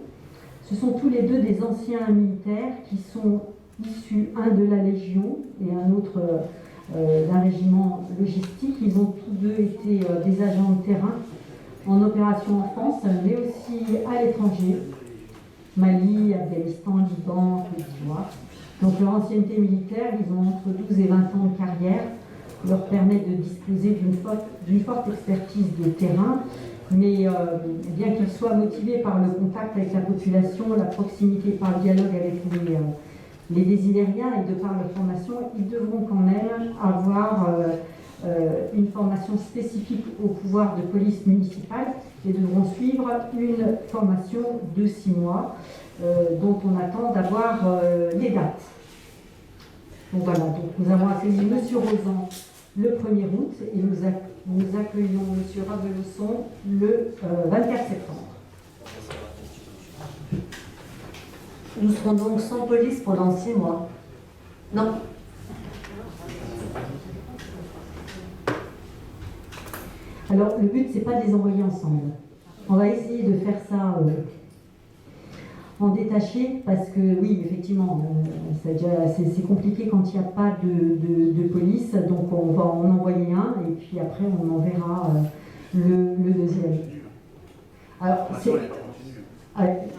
Ce sont tous les 2 des anciens militaires qui sont issus, un de la Légion et un autre d'un régiment logistique. Ils ont tous 2 été des agents de terrain en opération en France, mais aussi à l'étranger, Mali, Afghanistan, Liban, Côte d'Ivoire. Donc leur ancienneté militaire, ils ont entre 12 et 20 ans de carrière, leur permet de disposer d'une forte expertise de terrain. Mais bien qu'ils soient motivés par le contact avec la population, la proximité par le dialogue avec les désidériens et de par leur formation, ils devront quand même avoir une formation spécifique au pouvoir de police municipale et devront suivre une formation de 6 mois dont on attend d'avoir les dates. Donc voilà, donc nous avons accueilli M. Rosan le 1er août et nous accueillons M. Ravelosson le 24 septembre. Nous serons donc sans police pendant 6 mois. Non. Alors le but, c'est pas de les envoyer ensemble. On va essayer de faire ça en détaché, parce que oui, effectivement, c'est compliqué quand il n'y a pas de police, donc on va en envoyer un, et puis après on enverra le deuxième. Alors,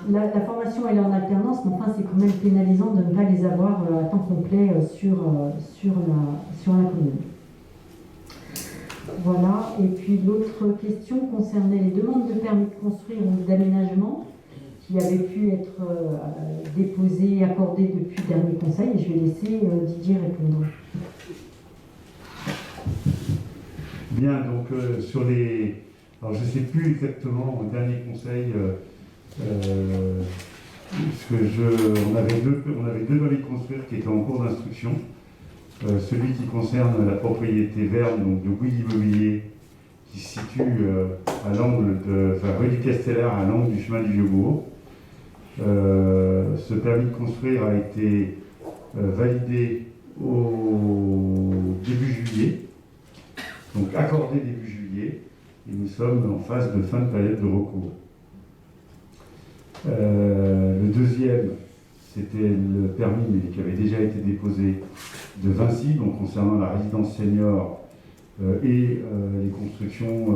la formation elle est en alternance, mais enfin c'est quand même pénalisant de ne pas les avoir à temps complet sur la commune. Voilà, et puis l'autre question concernait les demandes de permis de construire ou d'aménagement qui avaient pu être déposées, accordées depuis le dernier conseil, et je vais laisser Didier répondre. Bien, donc sur les... Alors je ne sais plus exactement au dernier conseil, on avait deux permis de construire qui étaient en cours d'instruction. Celui qui concerne la propriété verte, donc de Bouygues Immobilier, qui se situe à l'angle rue du Castellar, à l'angle du chemin du Vieux-Bourg. Ce permis de construire a été validé au début juillet, donc accordé début juillet, et nous sommes en phase de fin de période de recours. Le deuxième, c'était le permis mais qui avait déjà été déposé de Vinci, donc concernant la résidence senior et les constructions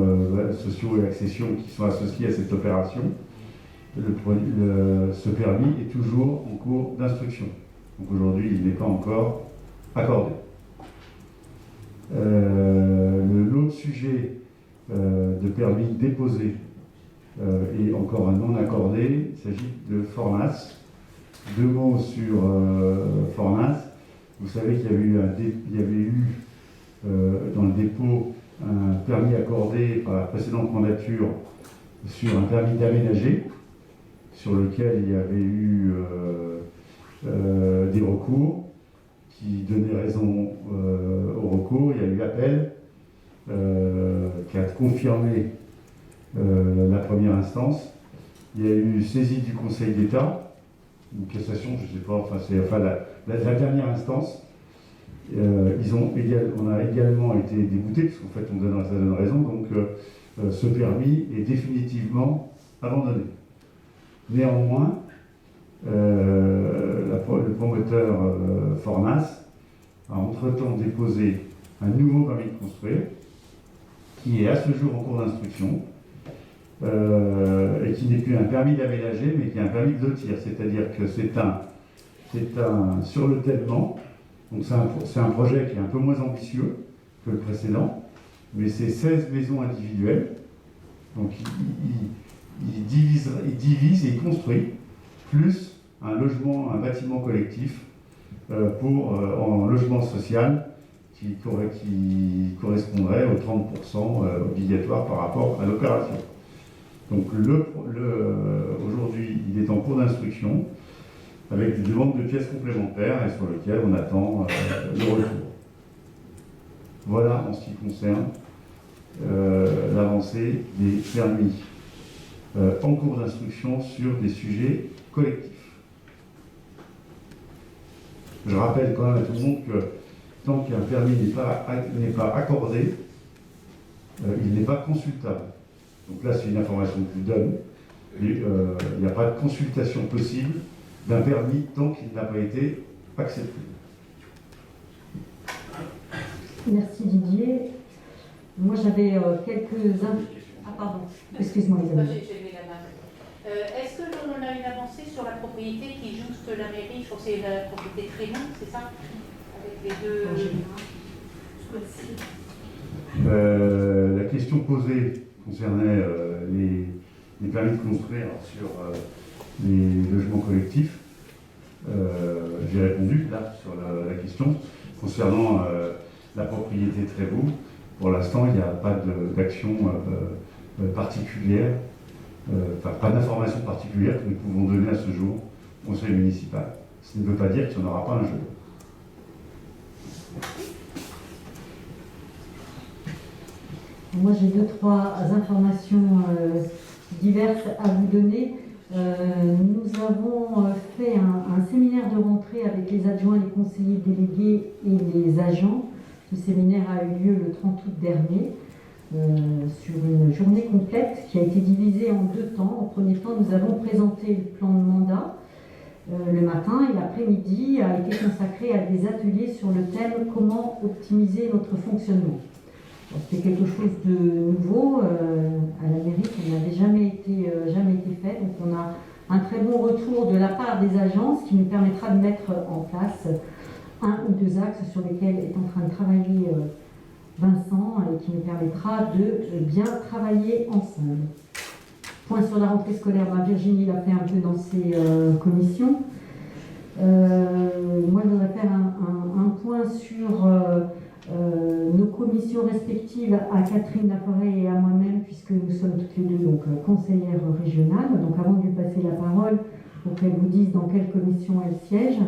sociaux et accessions qui sont associées à cette opération. Ce permis est toujours en cours d'instruction. Donc aujourd'hui, il n'est pas encore accordé. L'autre sujet de permis déposé et encore un non accordé, il s'agit de Formas. Deux mots sur Fornas. Vous savez qu'il y avait eu dans le dépôt un permis accordé par la précédente mandature sur un permis d'aménager, sur lequel il y avait eu des recours qui donnaient raison au recours. Il y a eu appel qui a confirmé la première instance. Il y a eu saisie du Conseil d'État, une cassation, je ne sais pas, enfin c'est la dernière instance. On a également été déboutés, parce qu'en fait ça donne raison, donc ce permis est définitivement abandonné. Néanmoins, le promoteur Fornas a entre-temps déposé un nouveau permis de construire, qui est à ce jour en cours d'instruction, et qui n'est plus un permis d'aménager, mais qui est un permis de lotir, c'est-à-dire que c'est un surletellement. Donc c'est un projet qui est un peu moins ambitieux que le précédent, mais c'est 16 maisons individuelles. Donc il divise et il construit, plus un bâtiment collectif en logement social qui correspondrait aux 30% obligatoires par rapport à l'opération. Donc aujourd'hui, il est en cours d'instruction avec des demandes de pièces complémentaires et sur lesquelles on attend le retour. Voilà en ce qui concerne l'avancée des permis en cours d'instruction sur des sujets collectifs. Je rappelle quand même à tout le monde que tant qu'un permis n'est pas accordé, il n'est pas consultable. Donc là, c'est une information que je vous donne. Il n'y a pas de consultation possible d'un permis tant qu'il n'a pas été accepté. Merci Didier. Moi j'avais quelques... Ah pardon, excuse-moi Isabelle. J'ai levé la main. Est-ce que l'on a une avancée sur la propriété qui jouxte la mairie? Je crois que c'est la propriété Trémont, c'est ça? Avec les deux... La question posée concernait les permis de construire sur les logements collectifs. J'ai répondu là sur la question. Concernant la propriété Trévoux, pour l'instant, il n'y a pas d'action particulière, pas d'information particulière que nous pouvons donner à ce jour au conseil municipal. Ce ne veut pas dire qu'il n'y en aura pas un jour. Moi, j'ai 2-3 informations diverses à vous donner. Nous avons fait un séminaire de rentrée avec les adjoints, les conseillers délégués et les agents. Ce séminaire a eu lieu le 30 août dernier sur une journée complète qui a été divisée en 2 temps. Au premier temps, nous avons présenté le plan de mandat le matin et l'après-midi a été consacré à des ateliers sur le thème « Comment optimiser notre fonctionnement ». C'était quelque chose de nouveau à la mairie qui n'avait jamais été fait. Donc on a un très bon retour de la part des agences qui nous permettra de mettre en place 1 ou 2 axes sur lesquels est en train de travailler Vincent et qui nous permettra de bien travailler ensemble. Point sur la rentrée scolaire, Virginie l'a fait un peu dans ses commissions. Moi je voudrais faire un point sur nos commissions respectives à Catherine Laforêt et à moi-même, puisque nous sommes toutes les deux donc, conseillères régionales. Donc avant de lui passer la parole pour qu'elle vous dise dans quelle commission elle siège,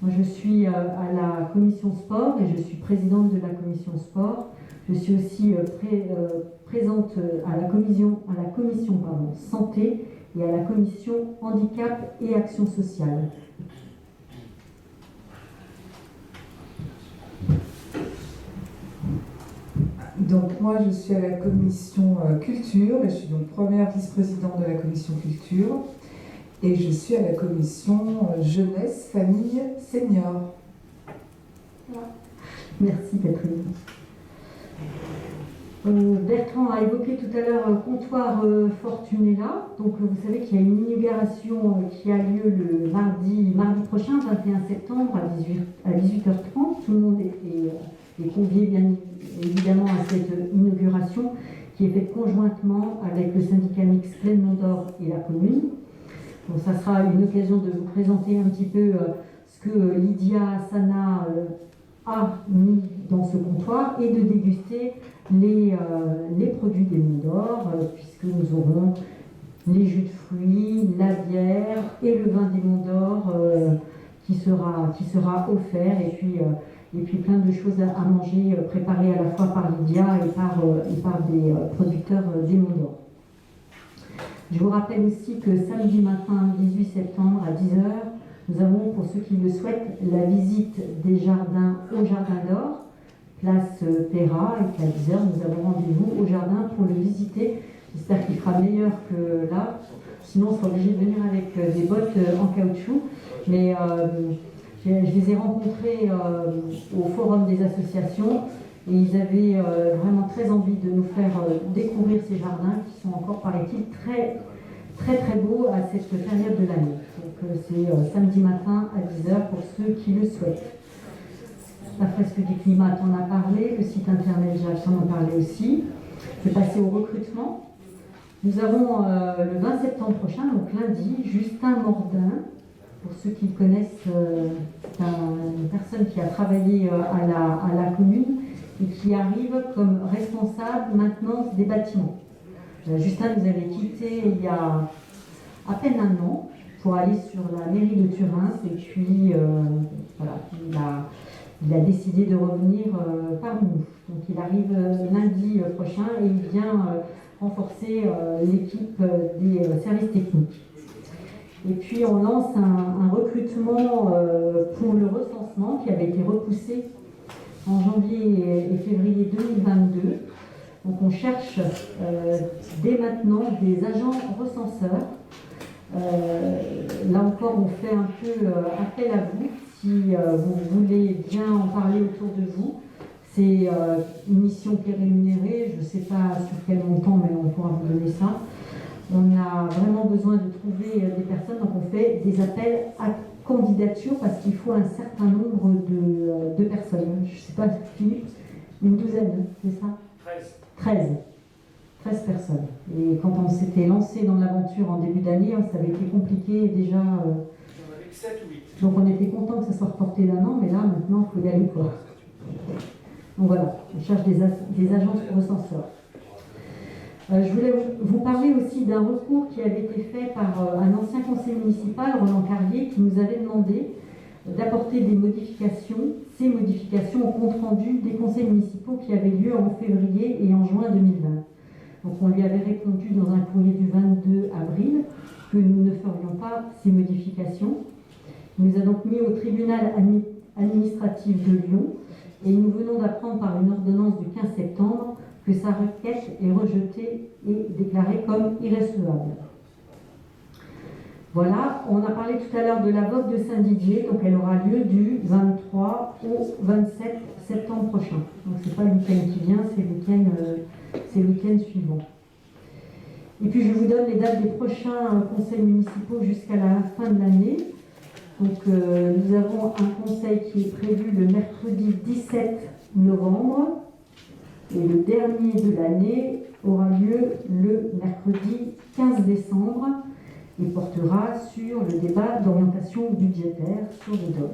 moi je suis à la commission sport et je suis présidente de la commission sport. Je suis aussi présente à la commission santé et à la commission handicap et action sociale. Donc moi je suis à la commission culture et je suis donc première vice-présidente de la commission culture et je suis à la commission jeunesse, famille, senior. Merci Catherine. Bertrand a évoqué tout à l'heure comptoir Fortunella. Donc vous savez qu'il y a une inauguration qui a lieu le mardi prochain, 21 septembre à 18h30. Tout le monde est convié bien évidemment à cette inauguration qui est faite conjointement avec le syndicat mixte Plaine-Mont-d'Or et la commune. Donc ça sera une occasion de vous présenter un petit peu ce que Lydia Sana a mis dans ce comptoir et de déguster les produits des Monts d'Or, puisque nous aurons les jus de fruits, la bière et le vin des Monts d'Or qui sera offert, et puis plein de choses à manger préparées à la fois par Lydia et par des producteurs des Monts d'Or. Je vous rappelle aussi que samedi matin 18 septembre à 10h, nous avons, pour ceux qui le souhaitent, la visite des jardins au Jardin d'Or, place Perra, et qu'à 10h, nous avons rendez-vous au jardin pour le visiter. J'espère qu'il fera meilleur que là, sinon on sera obligé de venir avec des bottes en caoutchouc. Mais je les ai rencontrés au forum des associations et ils avaient vraiment très envie de nous faire découvrir ces jardins qui sont encore, paraît-il, très très très beaux à cette période de l'année. Donc c'est samedi matin à 10h pour ceux qui le souhaitent. La fresque du climat, on en a parlé, le site internet, j'ai en parlé aussi. Je vais passer au recrutement. Nous avons le 20 septembre prochain, donc lundi, Justin Mordin. Pour ceux qui le connaissent, c'est une personne qui a travaillé à la commune et qui arrive comme responsable maintenance des bâtiments. Justin nous avait quitté il y a à peine un an pour aller sur la mairie de Turin, et puis voilà, il a décidé de revenir parmi nous. Donc il arrive lundi prochain et il vient renforcer l'équipe des services techniques. Et puis on lance un recrutement pour le recensement qui avait été repoussé en janvier et février 2022. Donc on cherche dès maintenant des agents recenseurs. Là encore, on fait un peu appel à vous. Si vous voulez bien en parler autour de vous, c'est une mission qui est rémunérée. Je ne sais pas sur quel montant, mais on pourra vous donner ça. On a vraiment besoin de trouver des personnes, donc on fait des appels à candidature parce qu'il faut un certain nombre de personnes. Je ne sais pas, Philippe, une douzaine, c'est ça ? 13 personnes. Et quand on s'était lancé dans l'aventure en début d'année, ça avait été compliqué déjà. Donc on était content que ça soit reporté d'un an, mais là maintenant il faut y aller quoi. Donc voilà, on cherche des agences recenseurs. Je voulais vous parler aussi d'un recours qui avait été fait par un ancien conseiller municipal, Roland Carrier, qui nous avait demandé d'apporter des modifications, ces modifications au compte-rendu des conseils municipaux qui avaient lieu en février et en juin 2020. Donc on lui avait répondu dans un courrier du 22 avril que nous ne ferions pas ces modifications. Il nous a donc mis au tribunal administratif de Lyon et nous venons d'apprendre par une ordonnance du 15 septembre que sa requête est rejetée et déclarée comme irrecevable. Voilà, on a parlé tout à l'heure de la vote de Saint-Didier, donc elle aura lieu du 23 au 27 septembre prochain. Donc c'est pas le week-end qui vient, c'est le week-end suivant. Et puis je vous donne les dates des prochains conseils municipaux jusqu'à la fin de l'année. Donc nous avons un conseil qui est prévu le mercredi 17 novembre. Et le dernier de l'année aura lieu le mercredi 15 décembre et portera sur le débat d'orientation budgétaire sur le DOB.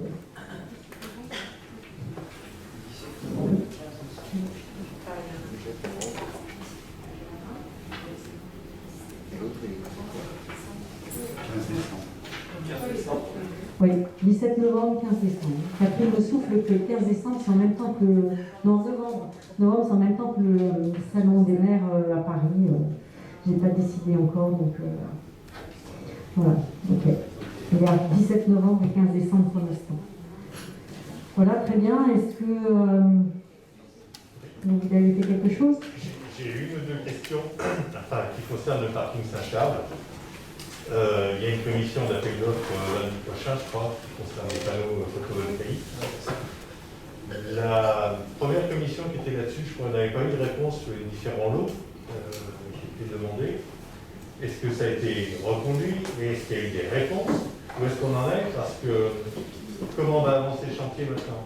Oui, 17 novembre, 15 décembre. Catherine me souffle que le 15 décembre, c'est en même temps que le... Non, novembre, c'est en même temps que le salon des maires à Paris. Je n'ai pas décidé encore, donc... Voilà, ok. Il y a 17 novembre et 15 décembre pour l'instant. Voilà, très bien. Est-ce que vous avez ajouté quelque chose? J'ai une ou deux questions qui concernent le parking Saint-Charles. Il y a une commission d'appel d'offres lundi prochain, je crois, qui concerne les panneaux photovoltaïques. La première commission qui était là-dessus, je crois, n'avait pas eu de réponse sur les différents lots qui étaient demandés. Est-ce que ça a été reconduit et est-ce qu'il y a eu des réponses? Où est-ce qu'on en est? Parce que comment on va avancer le chantier maintenant?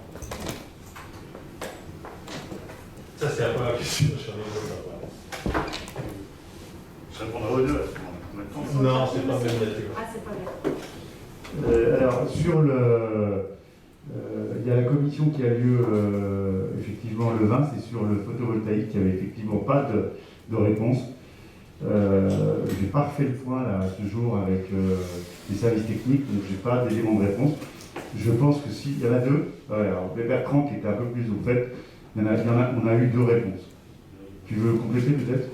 Ça, c'est la première question. J'en ai d'autres après. Je répondrai aux deux. Non, c'est pas même nature. Ah, c'est pas bien. Alors, sur le... il y a la commission qui a lieu effectivement le 20, c'est sur le photovoltaïque, qui n'avait effectivement pas de réponse. Je n'ai pas refait le point là, ce jour avec les services techniques, donc je n'ai pas d'éléments de réponse. Je pense que si, il y en a deux. Alors, Bertrand qui était un peu plus au fait, on a eu deux réponses. Tu veux compléter peut-être?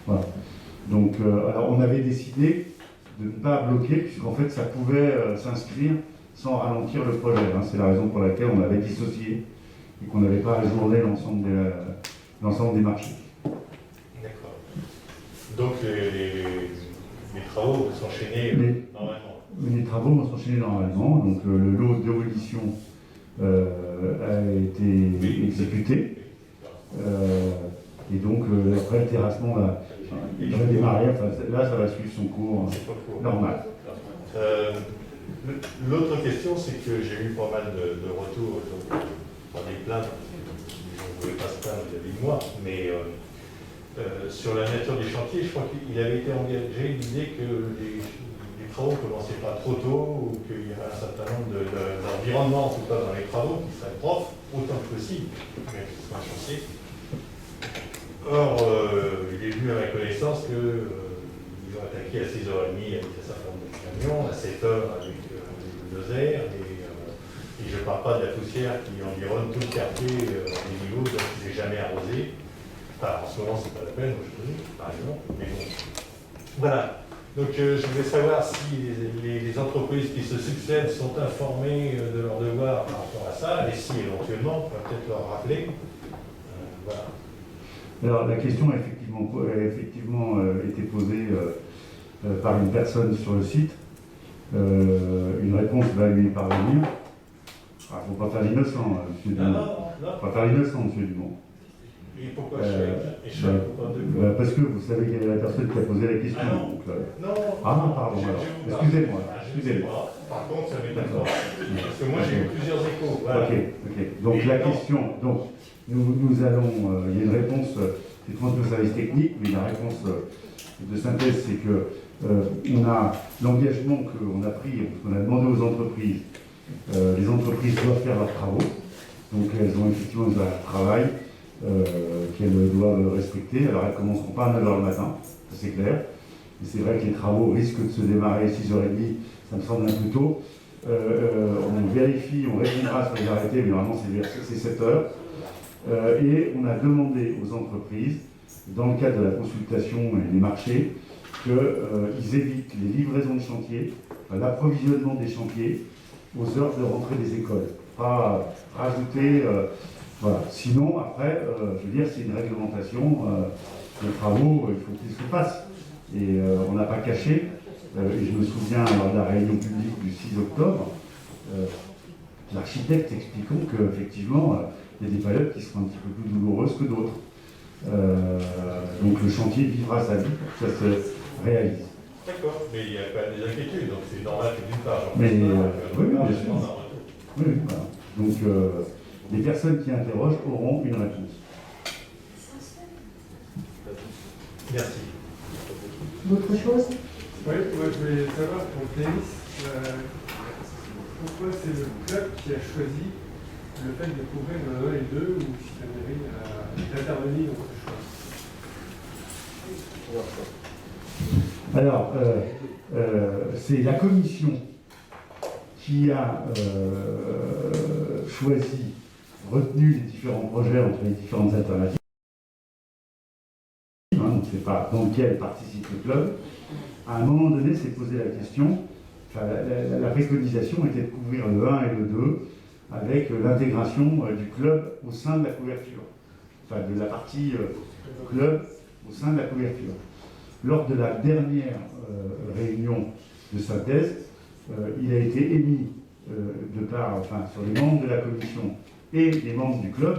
Voilà. Donc, alors on avait décidé de ne pas bloquer, puisqu'en fait ça pouvait s'inscrire sans ralentir le projet. Hein. C'est la raison pour laquelle on avait dissocié et qu'on n'avait pas ajourné l'ensemble des marchés. D'accord. Donc les travaux vont s'enchaîner normalement. Les travaux vont s'enchaîner normalement. Donc le lot d'évolution a été exécuté. Et donc après le terrassement va démarrer. Enfin, là, ça va suivre son cours normal. L'autre question, c'est que j'ai eu pas mal de retours, pas des plaintes, on ne voulait pas se plaindre vis-à-vis de moi, mais sur la nature des chantiers, je crois qu'il avait été engagé l'idée que les travaux ne commençaient pas trop tôt, ou qu'il y avait un certain nombre d'environnements, en tout cas dans les travaux, qui seraient propres autant que possible, même si c'est un chantier. Or, il est venu à ma connaissance qu'ils ont attaqué à 6h30 avec un certain nombre de camions, à 7h avec le dozer, et je ne parle pas de la poussière qui environne tout le quartier des niveaux, donc ils n'ont jamais arrosé. Enfin, en ce moment, c'est pas la peine, aujourd'hui, par exemple, mais bon. Voilà. Donc, je voulais savoir si les entreprises qui se succèdent sont informées de leurs devoirs par rapport à ça, et si éventuellement, on peut peut-être leur rappeler. Voilà. Alors la question a effectivement été posée par une personne sur le site. Une réponse va lui parvenir. Il ne faut pas faire l'innocent, M. Dumont. Il ne faut pas faire l'innocent, M. Dumont. Et pourquoi je parce que vous savez quelle est la personne qui a posé la question. Non. Ah, pardon, alors. Excusez-moi. Par contre, ça m'étonne pas. Parce que moi, j'ai eu plusieurs échos. Voilà. Ok. Donc la question, donc, nous allons, il y a une réponse qui est transmise au service technique, mais la réponse de synthèse, c'est que on a l'engagement qu'on a pris, qu'on a demandé aux entreprises. Les entreprises doivent faire leurs travaux, donc elles ont effectivement un travail qu'elles doivent respecter. Alors elles ne commenceront pas à 9h le matin, ça c'est clair. Et c'est vrai que les travaux risquent de se démarrer à 6h30, ça me semble un peu tôt. On vérifie, on répondra sur les arrêtés, mais normalement c'est 7h. Et on a demandé aux entreprises, dans le cadre de la consultation et des marchés, qu'ils évitent les livraisons de chantier, l'approvisionnement des chantiers aux heures de rentrée des écoles. Pas rajouter... voilà. Sinon, après, je veux dire, c'est une réglementation. Les travaux, il faut qu'ils se fassent. Et on n'a pas caché. Et je me souviens lors de la réunion publique du 6 octobre, l'architecte expliquant qu'effectivement, il y a des périodes qui seront un petit peu plus douloureuses que d'autres. Donc le chantier vivra sa vie pour que ça se réalise. D'accord, mais il y a quand même des inquiétudes, donc c'est normal que d'une part, oui, bien sûr. Oui, voilà. Donc les personnes qui interrogent auront une réponse. Merci. D'autres choses? Oui, moi je voulais savoir pour le tennis, pourquoi c'est le club qui a choisi le fait de couvrir le 1 et 2 ou si la mairie a intervenu dans ce choix? Alors, c'est la commission qui a choisi, retenu les différents projets entre les différentes alternatives. Donc c'est pas dans lequel participe le club. À un moment donné, s'est posé la question, la préconisation était de couvrir le 1 et le 2 avec l'intégration du club au sein de la couverture, enfin de la partie club au sein de la couverture. Lors de la dernière réunion de synthèse, il a été émis sur les membres de la commission et les membres du club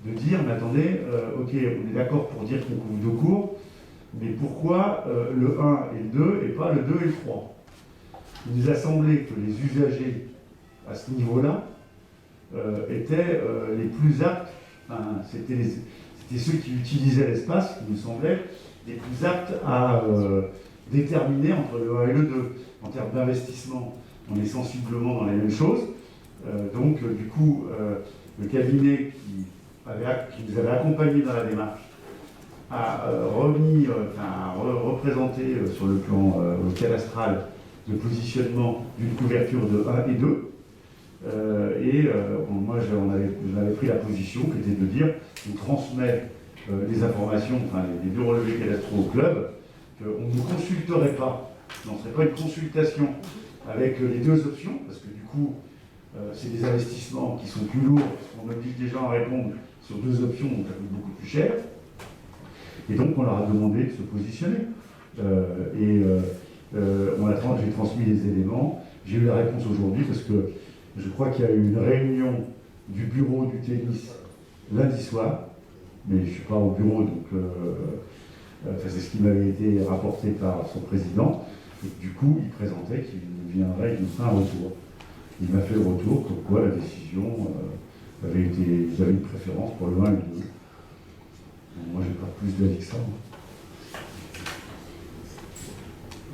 de dire, mais attendez, ok, on est d'accord pour dire qu'on couvre 2 cours, mais pourquoi le 1 et le 2 et pas le 2 et le 3? Il nous a semblé que les usagers à ce niveau-là étaient les plus aptes, c'était ceux qui utilisaient l'espace, qui nous semblait, les plus aptes à déterminé entre le 1 et le 2. En termes d'investissement, on est sensiblement dans les mêmes choses. Donc, du coup, le cabinet qui nous avait accompagnés dans la démarche a représenté sur le plan cadastral le positionnement d'une couverture de 1 et 2. Moi, j'avais pris la position qui était de dire qu'on transmet les informations, les deux relevés cadastraux au club, qu'on ne consulterait pas, ce ne serait pas une consultation avec les deux options, parce que du coup, c'est des investissements qui sont plus lourds, parce qu'on oblige des gens à répondre sur deux options, donc ça coûte beaucoup plus cher. Et donc, on leur a demandé de se positionner. J'ai transmis les éléments. J'ai eu la réponse aujourd'hui parce que je crois qu'il y a eu une réunion du bureau du tennis lundi soir, mais je ne suis pas au bureau, donc c'est ce qui m'avait été rapporté par son président. Et du coup, il présentait qu'il viendrait, il nous ferait un retour. Il m'a fait le retour, comme quoi la décision ils avaient une préférence pour le 1 et le 2. Donc, moi, j'ai pas plus d'avis que ça.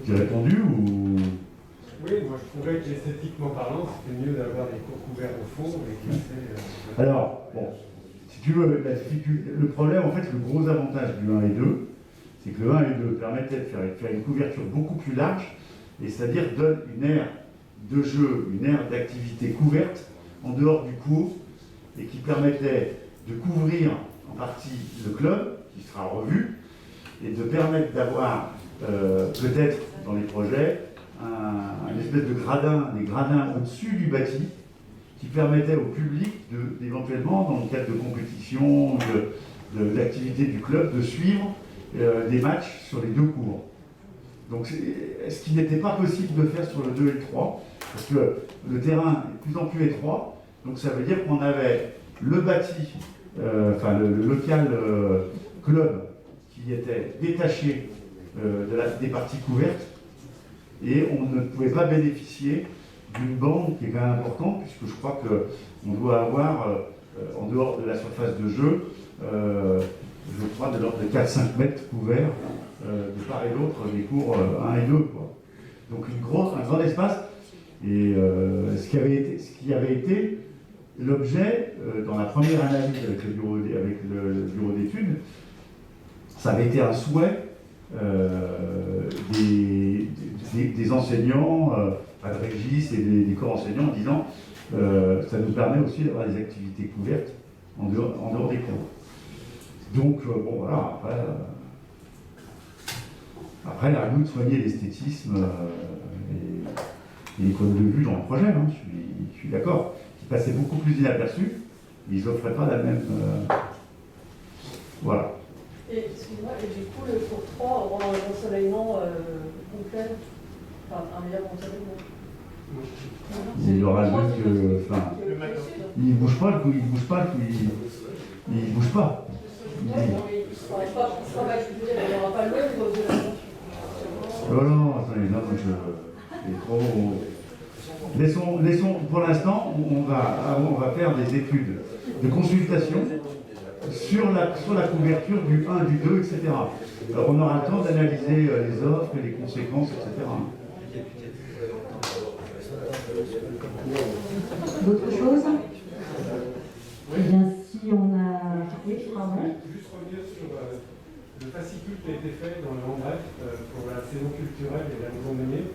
J'ai répondu ou... Oui, moi je trouvais qu'esthétiquement parlant, c'était mieux d'avoir des cours couverts au fond et que Alors, bon, si tu veux, le problème, en fait, le gros avantage du 1 et 2, c'est que le 1 et 2 permettaient de faire une couverture beaucoup plus large, et c'est-à-dire donne une aire de jeu, une aire d'activité couverte en dehors du cours, et qui permettait de couvrir en partie le club, qui sera revu, et de permettre d'avoir peut-être dans les projets un espèce de gradin, des gradins au-dessus du bâti, qui permettait au public d'éventuellement, dans le cadre de compétition, d'activité du club, de suivre des matchs sur les deux cours. Donc, ce qui n'était pas possible de faire sur le 2 et le 3, parce que le terrain est de plus en plus étroit, donc ça veut dire qu'on avait le bâti, le local club qui était détaché des parties couvertes, et on ne pouvait pas bénéficier d'une bande qui est quand même importante, puisque je crois qu'on doit avoir, en dehors de la surface de jeu, je crois de l'ordre de 4-5 mètres couverts de part et d'autre des cours 1 et 2. Quoi. Donc un grand espace, et ce qui avait été l'objet, dans la première analyse avec le bureau d'études, ça avait été un souhait des enseignants, de Régis et des corps enseignants, en disant ça nous permet aussi d'avoir des activités couvertes en dehors des cours. Donc, bon, voilà, après à nous de soigner l'esthétisme et les codes de vue dans le projet, hein, je suis d'accord, qui passaient beaucoup plus inaperçus, mais ils n'offraient pas la même... Voilà. Et, excuse-moi, et du coup, le cours 3 aura un ensoleillement complet, enfin un meilleur ensoleillement. Il aura juste que... il bouge pas, il bouge pas. Il bouge pas. Il n'aura pas l'ombre de la monture. Non, attendez, laissons, pour l'instant, on va faire des études de consultation sur la couverture du 1, du 2, etc. Alors on aura le temps d'analyser les offres et les conséquences, etc. D'autres choses? Eh bien, si on a... Oui, pardon. Juste revenir sur le fascicule qui a été fait dans le Landref pour la saison culturelle et la maison Meunier.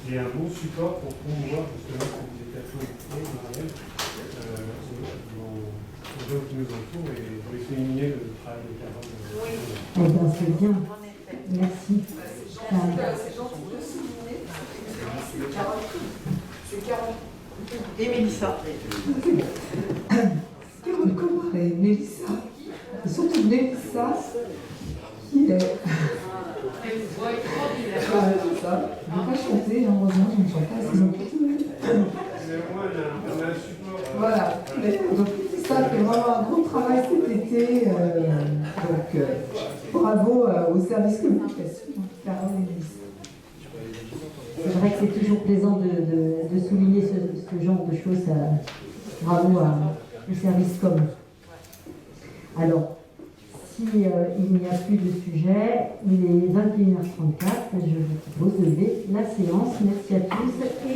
C'est un bon support pour promouvoir justement ce que vous étiez Marielle, aux gens qui nous entourent et pour les souligner le travail de Carole. Eh bien, c'est bien. Merci. C'est gentil de souligner. C'est Carole. C'est Carole. Et Mélissa. Carole Comard et Mélissa. Et surtout Mélissa, qui est... C'est ça. Je ne vais pas chanter, heureusement, je ne chante pas assez longtemps. On a un support. Voilà. Donc, ça fait vraiment un gros travail cet été. Donc, bravo au service communication, Carole et Mélissa. C'est vrai que c'est toujours plaisant de souligner ce genre de choses. Bravo au service com. Alors, si il n'y a plus de sujet, il est 21h34. Je vous propose de lever la séance. Merci à tous.